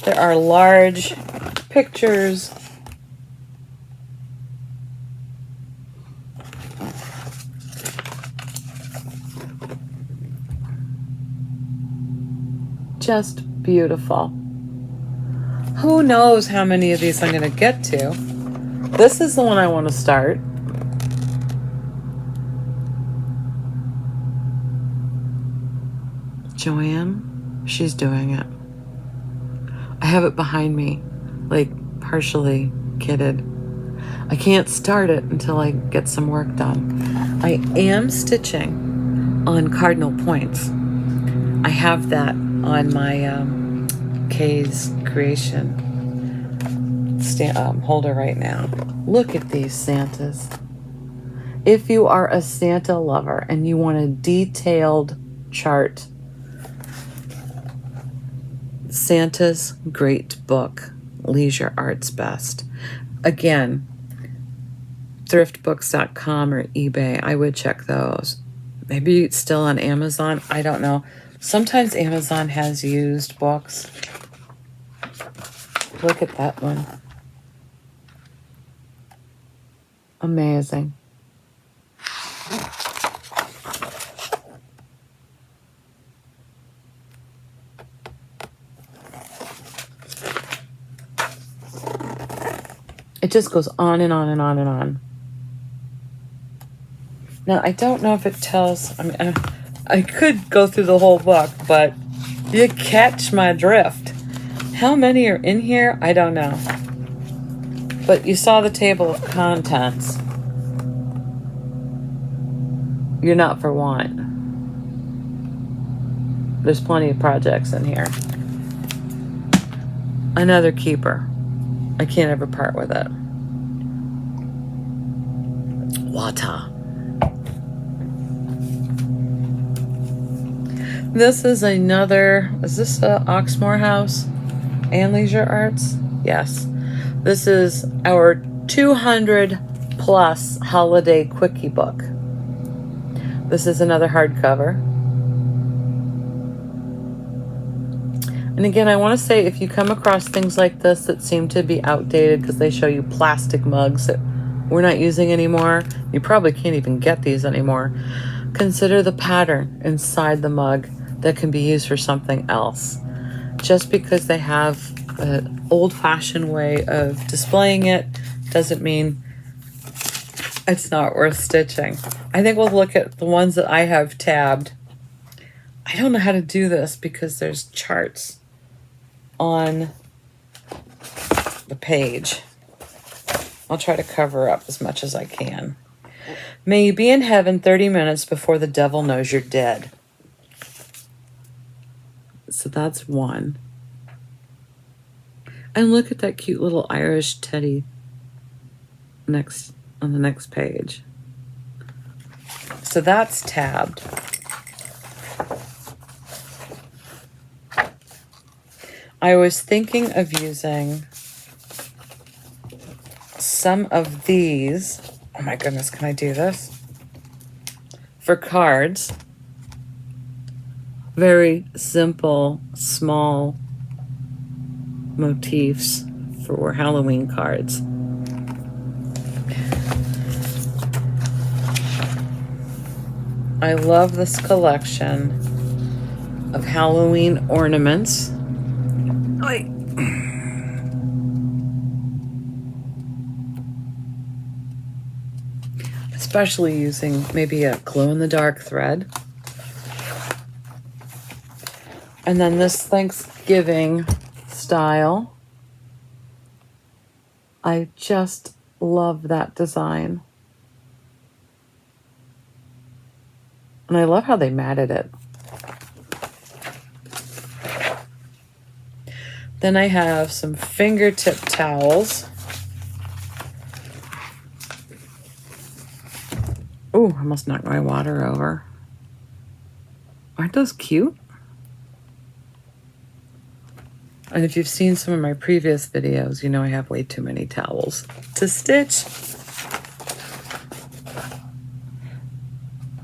are large pictures. Just beautiful. Who knows how many of these I'm going to get to? This is the one I want to start. Joanne, she's doing it. I have it behind me, like partially kitted. I can't start it until I get some work done. I am stitching on cardinal points. I have that on my Kay's Creation holder right now. Look at these Santas. If you are a Santa lover and you want a detailed chart, Santa's Great Book, Leisure Arts Best. Again, thriftbooks.com or eBay. I would check those. Maybe it's still on Amazon. I don't know. Sometimes Amazon has used books. Look at that one. Amazing. It just goes on and on and on and on. Now, I don't know if it tells... I could go through the whole book, but you catch my drift. How many are in here? I don't know. But you saw the table of contents. You're not for want. There's plenty of projects in here. Another keeper. I can't ever part with it. water. This is another, is this a Oxmoor House and Leisure Arts? Yes. This is our 200 plus holiday quickie book. This is another hardcover. And again, I want to say, if you come across things like this that seem to be outdated because they show you plastic mugs that we're not using anymore, you probably can't even get these anymore, consider the pattern inside the mug that can be used for something else. Just because they have an old-fashioned way of displaying it doesn't mean it's not worth stitching. I think we'll look at the ones that I have tabbed. I don't know how to do this because there's charts on the page. I'll try to cover up as much as I can. May you be in heaven 30 minutes before the devil knows you're dead. So that's one. And look at that cute little Irish teddy next on the next page. So that's tabbed. I was thinking of using some of these. Oh my goodness, can I do this? For cards. Very simple, small motifs for Halloween cards. I love this collection of Halloween ornaments. Oy. Especially using maybe a glow-in-the-dark thread. And then this Thanksgiving style. I just love that design. And I love how they matted it. Then I have some fingertip towels. Oh, I almost knocked my water over. Aren't those cute? And if you've seen some of my previous videos, you know I have way too many towels to stitch.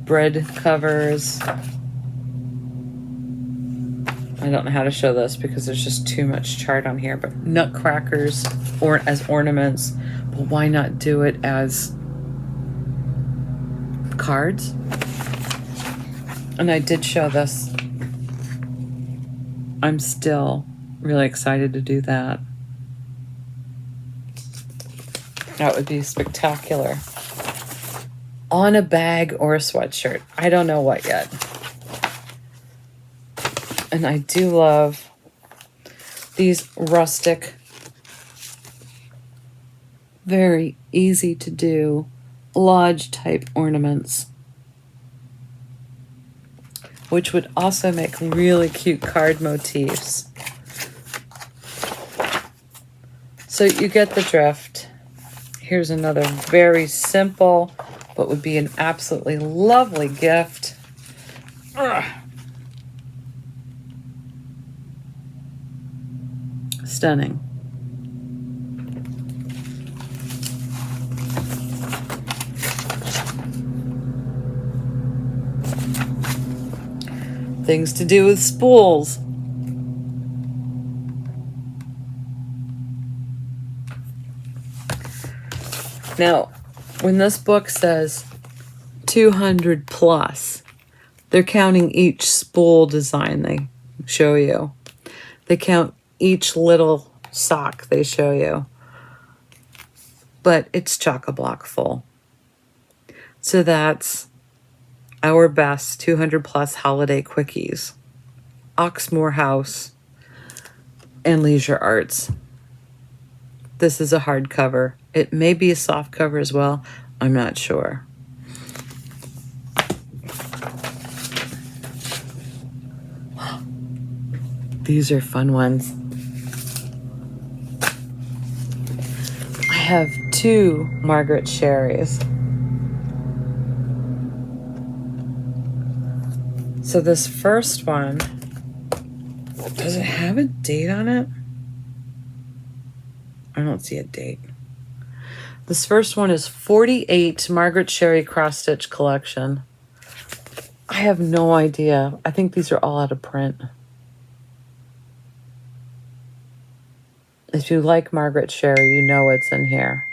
Bread covers. I don't know how to show this because there's just too much chart on here, but nutcrackers or as ornaments. But why not do it as cards? And I did show this. I'm still really excited to do that. That would be spectacular. On a bag or a sweatshirt. I don't know what yet. And I do love these rustic, very easy to do lodge type ornaments, which would also make really cute card motifs. So you get the drift. Here's another very simple, but would be an absolutely lovely gift. Ugh. Stunning. Things to do with spools. Now, when this book says 200 plus, they're counting each spool design they show you. They count each little sock they show you. But it's chock-a-block full. So that's our best 200 plus holiday quickies. Oxmoor House and Leisure Arts. This is a hardcover. It may be a soft cover as well. I'm not sure. These are fun ones. I have two Margaret Sherry's. So this first one, does it have a date on it? I don't see a date. This first one is 48 Margaret Sherry Cross Stitch Collection. I have no idea. I think these are all out of print. If you like Margaret Sherry, you know it's in here.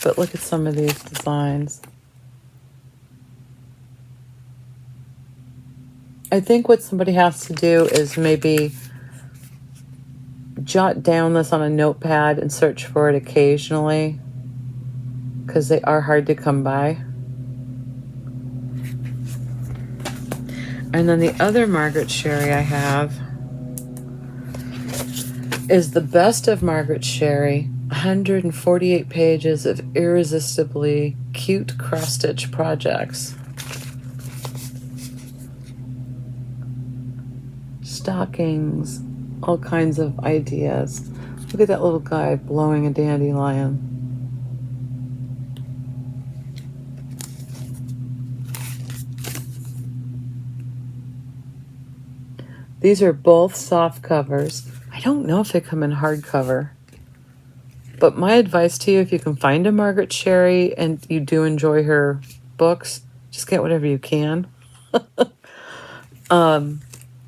But look at some of these designs. I think what somebody has to do is maybe jot down this on a notepad and search for it occasionally, because they are hard to come by. And then the other Margaret Sherry I have is the best of Margaret Sherry, 148 pages of irresistibly cute cross-stitch projects. Stockings, all kinds of ideas. Look at that little guy blowing a dandelion. These are both soft covers. I don't know if they come in hardcover. But my advice to you, if you can find a Margaret Sherry and you do enjoy her books, just get whatever you can.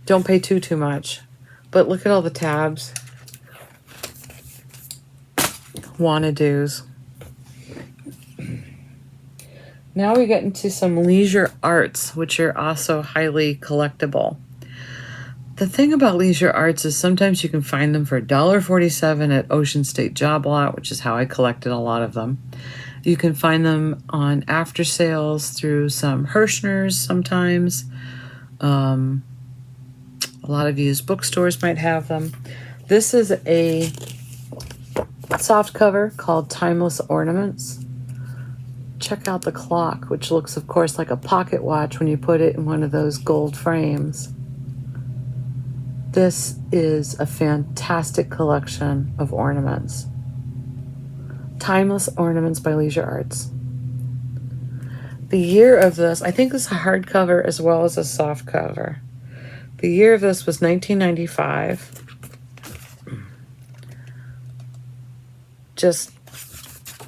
Don't pay too much. But look at all the tabs. Wanna-dos. Now we get into some leisure arts, which are also highly collectible. The thing about leisure arts is sometimes you can find them for $1.47 at Ocean State Job Lot, which is how I collected a lot of them. You can find them on after sales through some Hirschner's sometimes. A lot of used bookstores might have them. This is a soft cover called Timeless Ornaments. Check out the clock, which looks, of course, like a pocket watch when you put it in one of those gold frames. This is a fantastic collection of ornaments. Timeless Ornaments by Leisure Arts. The year of this, I think this is a hardcover as well as a soft cover. The year of this was 1995. Just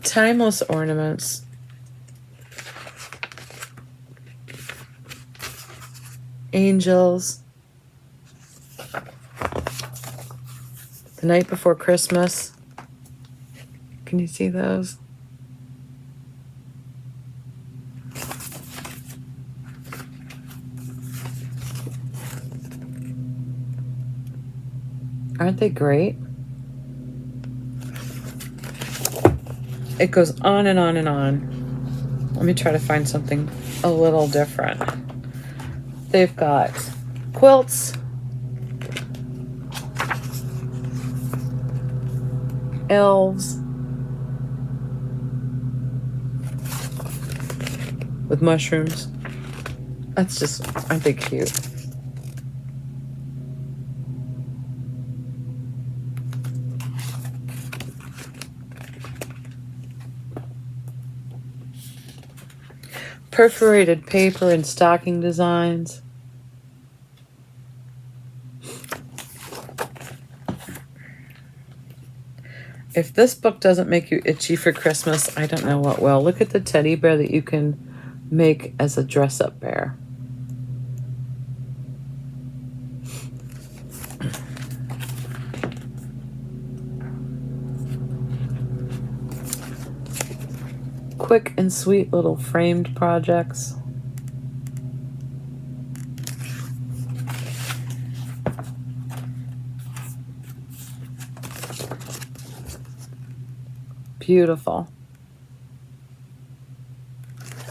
timeless ornaments. Angels. The Night Before Christmas. Can you see those? Aren't they great? It goes on and on and on. Let me try to find something a little different. They've got quilts, elves with mushrooms. That's just, aren't they cute? Perforated paper and stocking designs. If this book doesn't make you itchy for Christmas, I don't know what will. Look at the teddy bear that you can make as a dress-up bear. Quick and sweet little framed projects. Beautiful.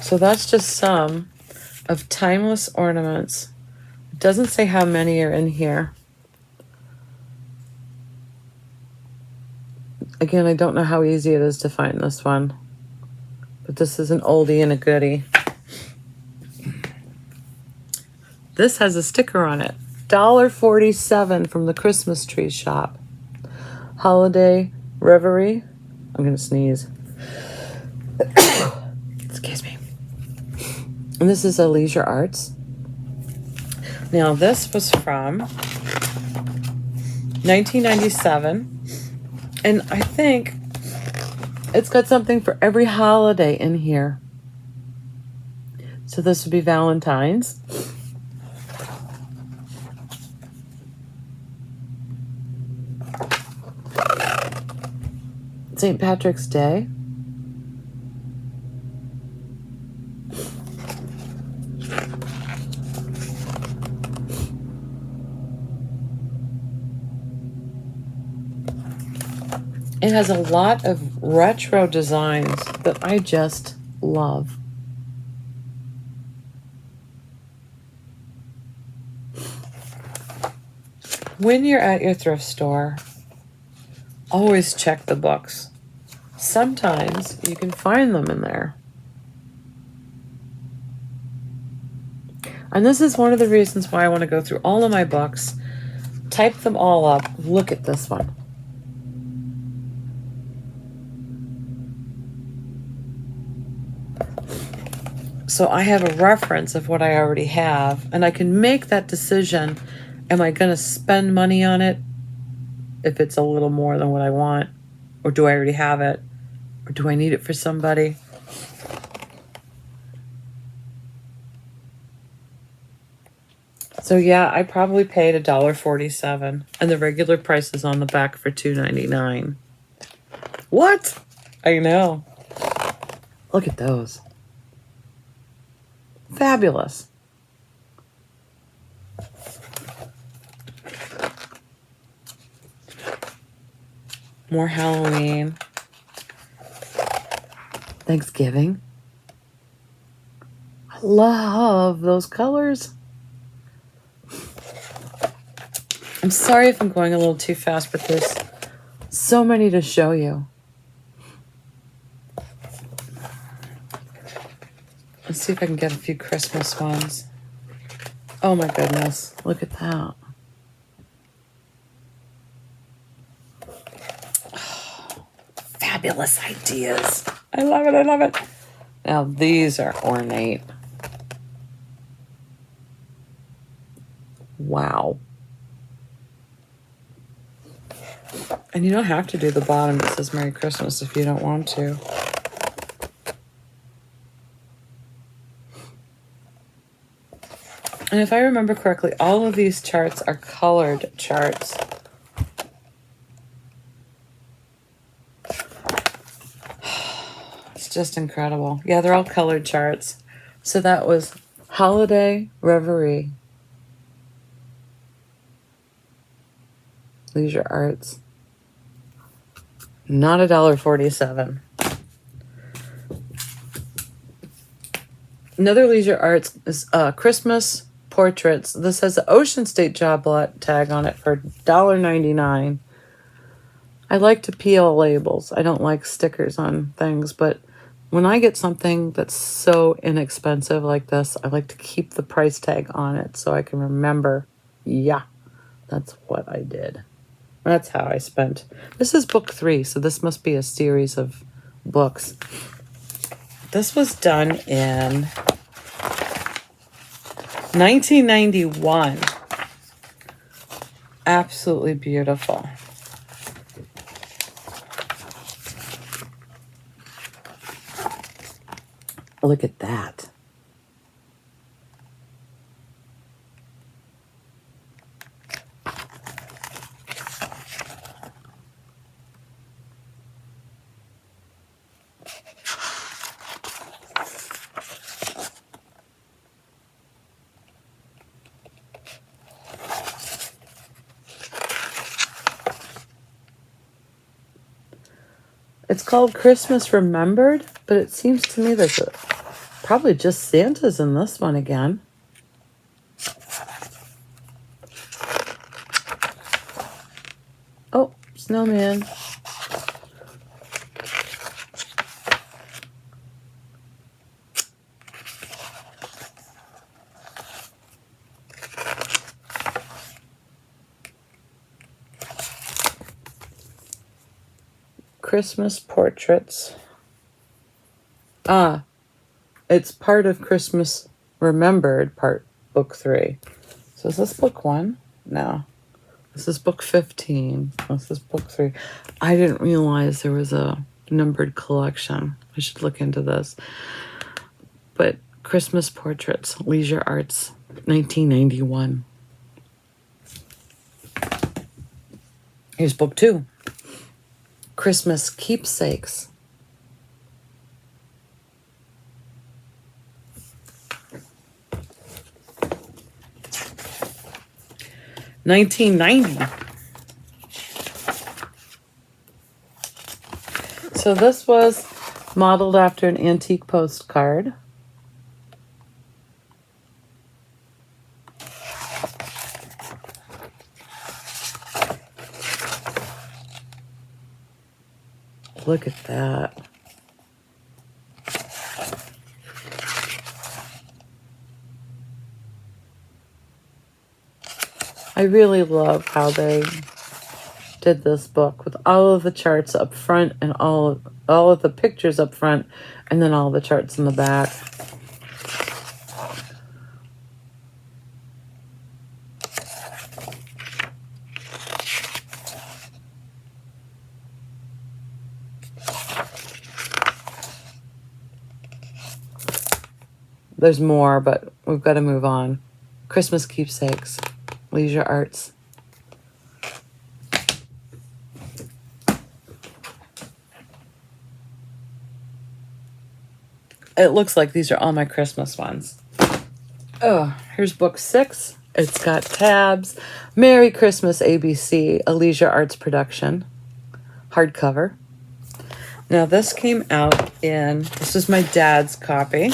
So that's just some of Timeless Ornaments. It doesn't say how many are in here. Again, I don't know how easy it is to find this one. But this is an oldie and a goodie. This has a sticker on it. $1.47 from the Christmas tree shop. Holiday Reverie. I'm going to sneeze. Excuse me. And this is a Leisure Arts. Now this was from 1997. And I think it's got something for every holiday in here. So this would be Valentine's. St. Patrick's Day. It has a lot of retro designs that I just love. When you're at your thrift store, always check the books. Sometimes you can find them in there. And this is one of the reasons why I want to go through all of my books, type them all up. Look at this one. So I have a reference of what I already have, and I can make that decision. Am I going to spend money on it if it's a little more than what I want? Or do I already have it? Or do I need it for somebody? So yeah, I probably paid $1.47, and the regular price is on the back for $2.99. What? I know. Look at those. Fabulous. More Halloween. Thanksgiving. I love those colors. I'm sorry if I'm going a little too fast, but there's so many to show you. Let's see if I can get a few Christmas ones. Oh my goodness, look at that. Oh, fabulous ideas. I love it, I love it. Now these are ornate. Wow. And you don't have to do the bottom that says Merry Christmas if you don't want to. And if I remember correctly, all of these charts are colored charts. It's just incredible. Yeah, they're all colored charts. So that was Holiday Reverie. Leisure Arts. Not $1.47. Another Leisure Arts is Christmas Portraits. This has the Ocean State job lot tag on it for $1.99. I like to peel labels. I don't like stickers on things, but when I get something that's so inexpensive like this, I like to keep the price tag on it so I can remember, yeah, that's what I did. That's how I spent. This is book 3, so this must be a series of books. This was done in 1991. Absolutely beautiful. Look at that. It's called Christmas Remembered, but it seems to me there's probably just Santa's in this one again. Oh, snowman. Christmas portraits. Ah, It's part of Christmas Remembered, book 3. So is this book 1? No. This is book 15. This is book 3. I didn't realize there was a numbered collection. I should look into this. But Christmas Portraits, Leisure Arts, 1991. Here's book 2. Christmas Keepsakes. $19.90. So this was modeled after an antique postcard. Look at that. I really love how they did this book with all of the charts up front and all of the pictures up front and then all the charts in the back. There's more, but we've got to move on. Christmas Keepsakes, Leisure Arts. It looks like these are all my Christmas ones. Oh, here's book 6. It's got tabs. Merry Christmas, ABC, a Leisure Arts production. Hardcover. Now this came out this is my dad's copy.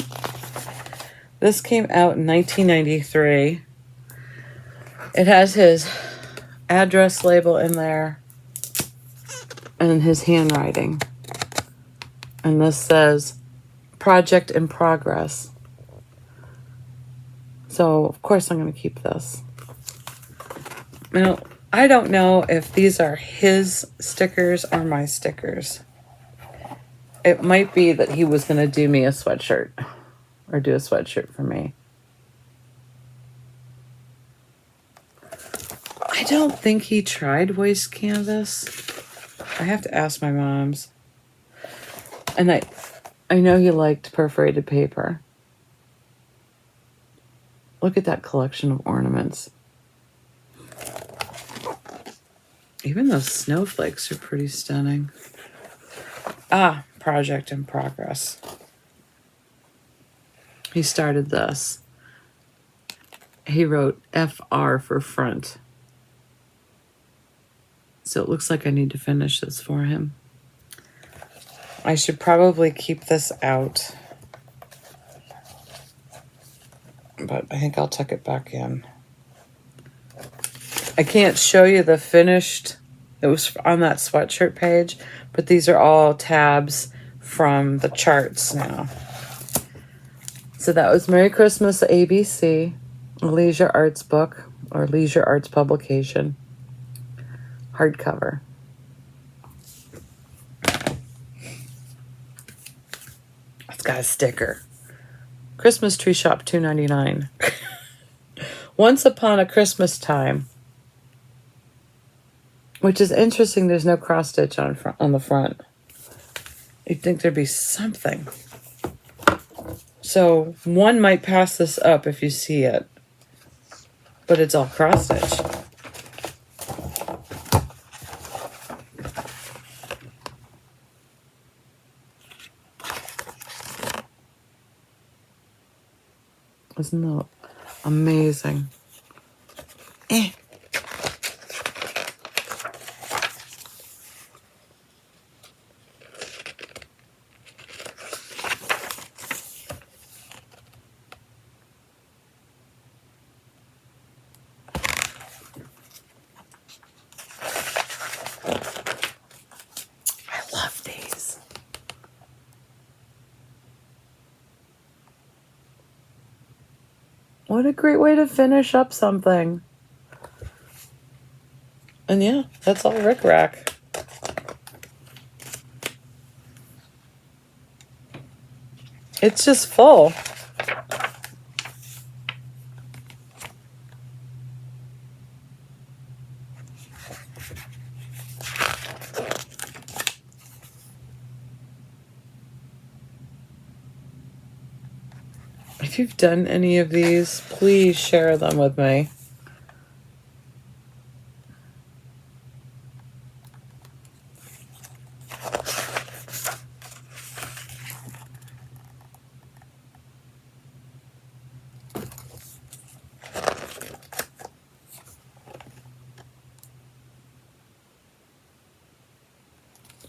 This came out in 1993. It has his address label in there and his handwriting. And this says, Project in Progress. So, of course, I'm going to keep this. Now, I don't know if these are his stickers or my stickers. It might be that he was going to do me a sweatshirt or do a sweatshirt for me. I don't think he tried waste canvas. I have to ask my mom's. And I know he liked perforated paper. Look at that collection of ornaments. Even those snowflakes are pretty stunning. Ah, Project in Progress. He started this. He wrote FR for front. So it looks like I need to finish this for him. I should probably keep this out. But I think I'll tuck it back in. I can't show you the finished. It was on that sweatshirt page. But these are all tabs from the charts now. So that was Merry Christmas, ABC. A Leisure Arts book. Or Leisure Arts publication. Hardcover. It's got a sticker. Christmas Tree Shop, $2.99. Once Upon a Christmas Time. Which is interesting, there's no cross stitch on the front. You'd think there'd be something. So one might pass this up if you see it. But it's all cross stitch. Isn't that amazing? I love these. What a great way to finish up something. And yeah, that's all rickrack. It's just full. If you've done any of these, please share them with me.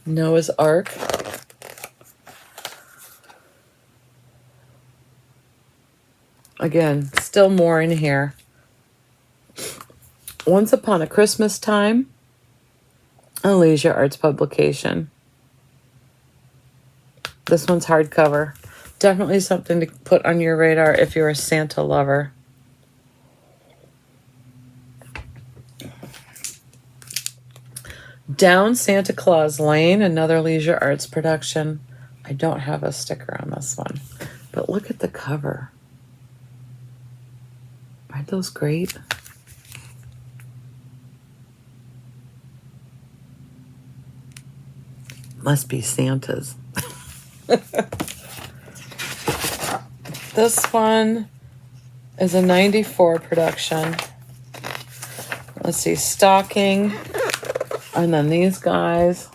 Noah's Ark. Again, still more in here. Once Upon a Christmas Time, a Leisure Arts publication. This one's hardcover. Definitely something to put on your radar if you're a Santa lover. Down Santa Claus Lane, another Leisure Arts production. I don't have a sticker on this one, but look at the cover. Aren't those great? Must be Santa's. This one is a 94 production. Let's see, stocking. And then these guys.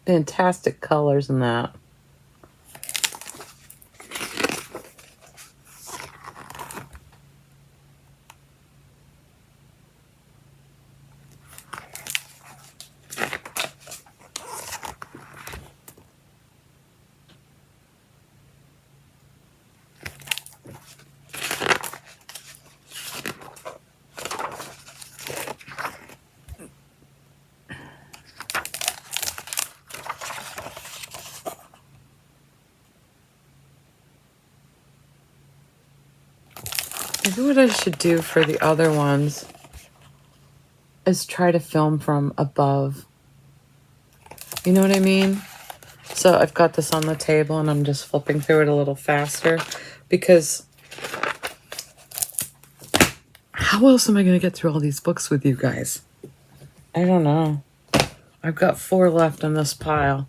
Fantastic colors in that. Maybe what I should do for the other ones is try to film from above. You know what I mean? So I've got this on the table and I'm just flipping through it a little faster because how else am I going to get through all these books with you guys? I don't know. I've got 4 left in this pile.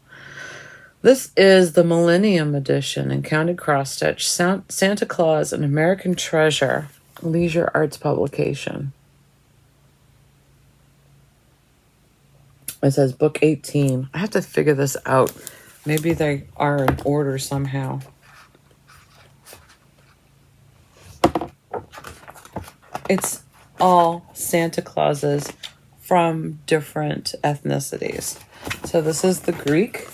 This is the Millennium Edition in Counted Cross Stitch, Santa Claus, an American Treasure, Leisure Arts publication. It says book 18. I have to figure this out. Maybe they are in order somehow. It's all Santa Clauses from different ethnicities. So this is the Greek.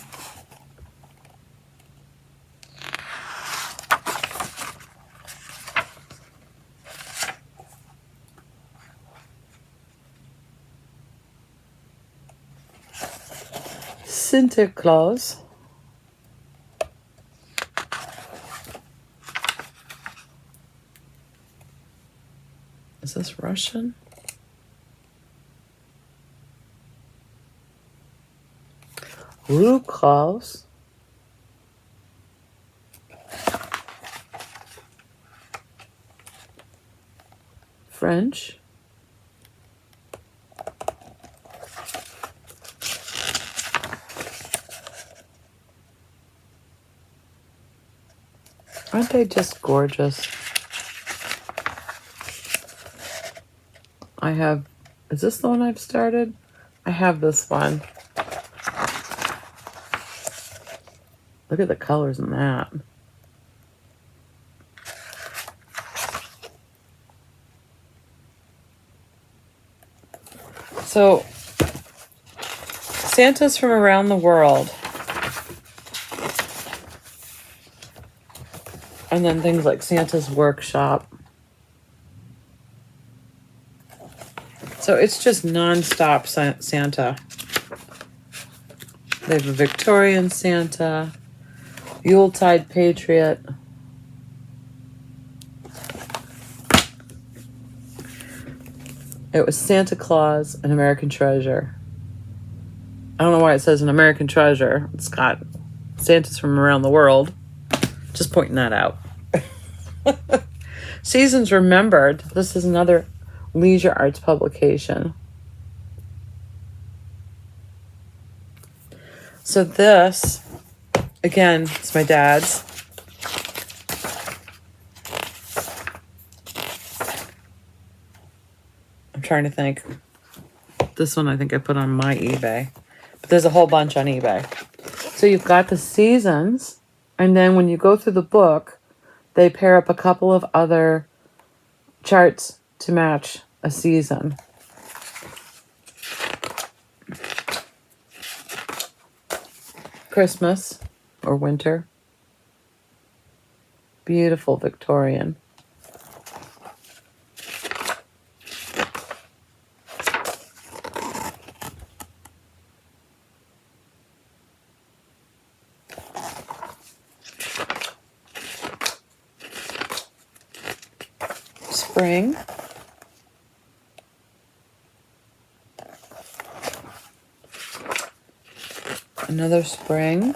Santa Claus. Is this Russian? Claus. French. Aren't they just gorgeous? I have, is this the one I've started? I have this one. Look at the colors in that. So, Santas from around the world. And then things like Santa's Workshop. So it's just non-stop Santa. They have a Victorian Santa, Yuletide Patriot, It was Santa Claus, an American Treasure. I don't know why it says an American Treasure. It's got Santas from around the world. Just pointing that out. Seasons Remembered. This is another Leisure Arts publication. So this, again, it's my dad's. I'm trying to think. This one I think I put on my eBay. But there's a whole bunch on eBay. So you've got the seasons, and then when you go through the book, they pair up a couple of other charts to match a season. Christmas or winter. Beautiful Victorian. Spring. Another spring.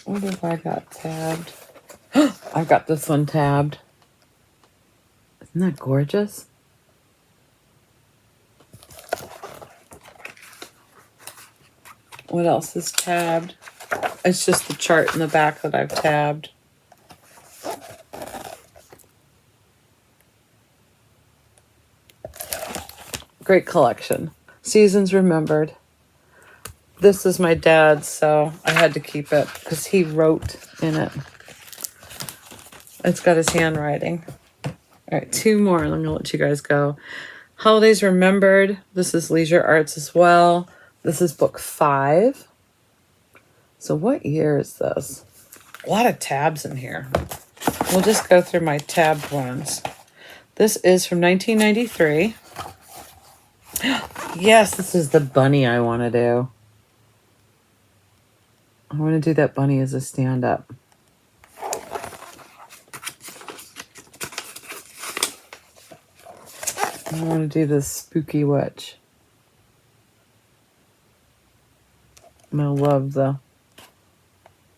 What have I got tabbed? I've got this one tabbed. Isn't that gorgeous? What else is tabbed? It's just the chart in the back that I've tabbed. Great collection. Seasons Remembered. This is my dad's, so I had to keep it because he wrote in it. It's got his handwriting. All right, two more, and I'm going to let you guys go. Holidays Remembered. This is Leisure Arts as well. This is book 5. So what year is this? A lot of tabs in here. We'll just go through my tabbed ones. This is from 1993. Yes, this is the bunny I want to do. I want to do that bunny as a stand-up. I want to do this spooky witch. I love the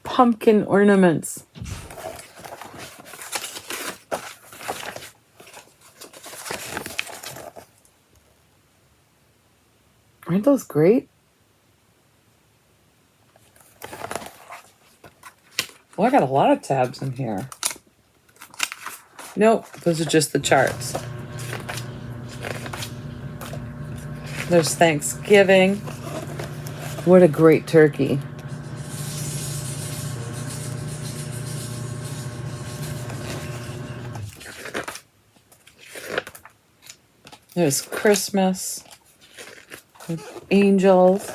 pumpkin ornaments. Aren't those great? Well, I got a lot of tabs in here. Nope, those are just the charts. There's Thanksgiving. What a great turkey. There's Christmas with angels.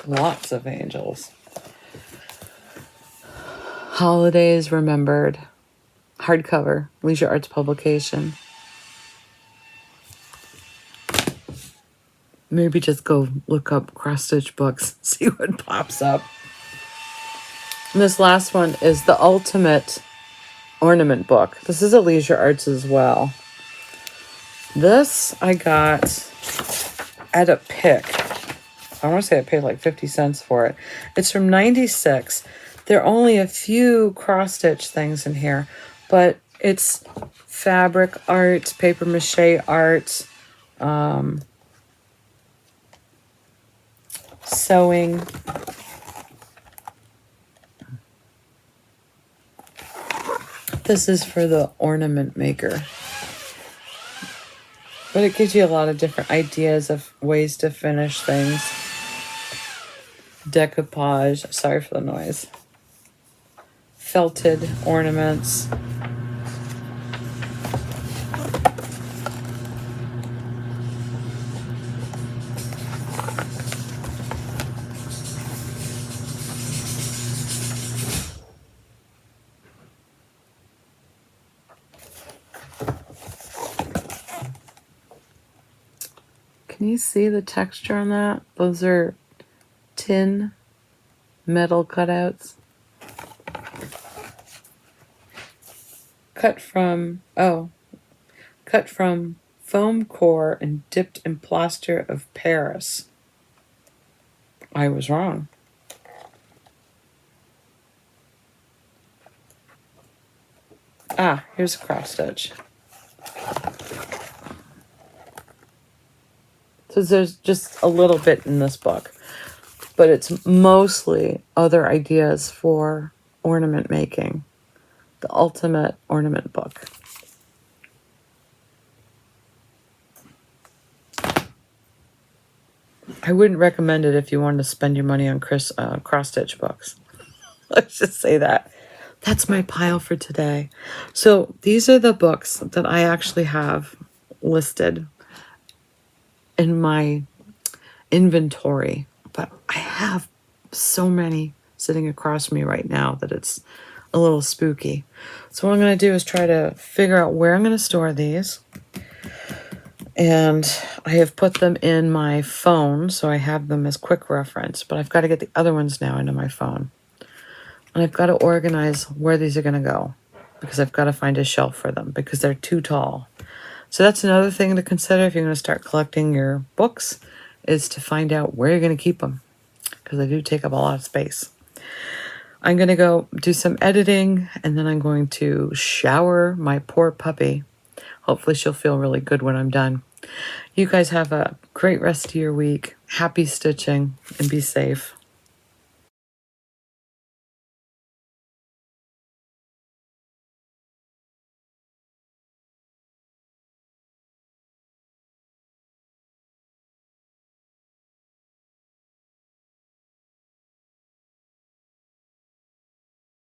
Lots of angels. Holidays Remembered. Hardcover. Leisure Arts publication. Maybe just go look up cross-stitch books. See what pops up. And this last one is the Ultimate Ornament Book. This is a Leisure Arts as well. This I got at a pick. I want to say I paid like 50 cents for it. It's from 96. There are only a few cross-stitch things in here, but it's fabric art, paper mache art, sewing. This is for the ornament maker. But it gives you a lot of different ideas of ways to finish things. Decoupage. Sorry for the noise. Felted ornaments. Can you see the texture on that? Those are tin metal cutouts. Cut from foam core and dipped in plaster of Paris. I was wrong. Ah, here's a cross stitch. So there's just a little bit in this book, but it's mostly other ideas for ornament making. The ultimate ornament book. I wouldn't recommend it if you wanted to spend your money on cross-stitch books. Let's just say that. That's my pile for today. So these are the books that I actually have listed in my inventory. But I have so many sitting across me right now that it's a little spooky. So what I'm going to do is try to figure out where I'm going to store these. And I have put them in my phone, so I have them as quick reference. But I've got to get the other ones now into my phone. And I've got to organize where these are going to go, because I've got to find a shelf for them because they're too tall. So that's another thing to consider if you're going to start collecting your books, is to find out where you're going to keep them, because they do take up a lot of space. I'm going to go do some editing, and then I'm going to shower my poor puppy. Hopefully she'll feel really good when I'm done. You guys have a great rest of your week. Happy stitching, and be safe.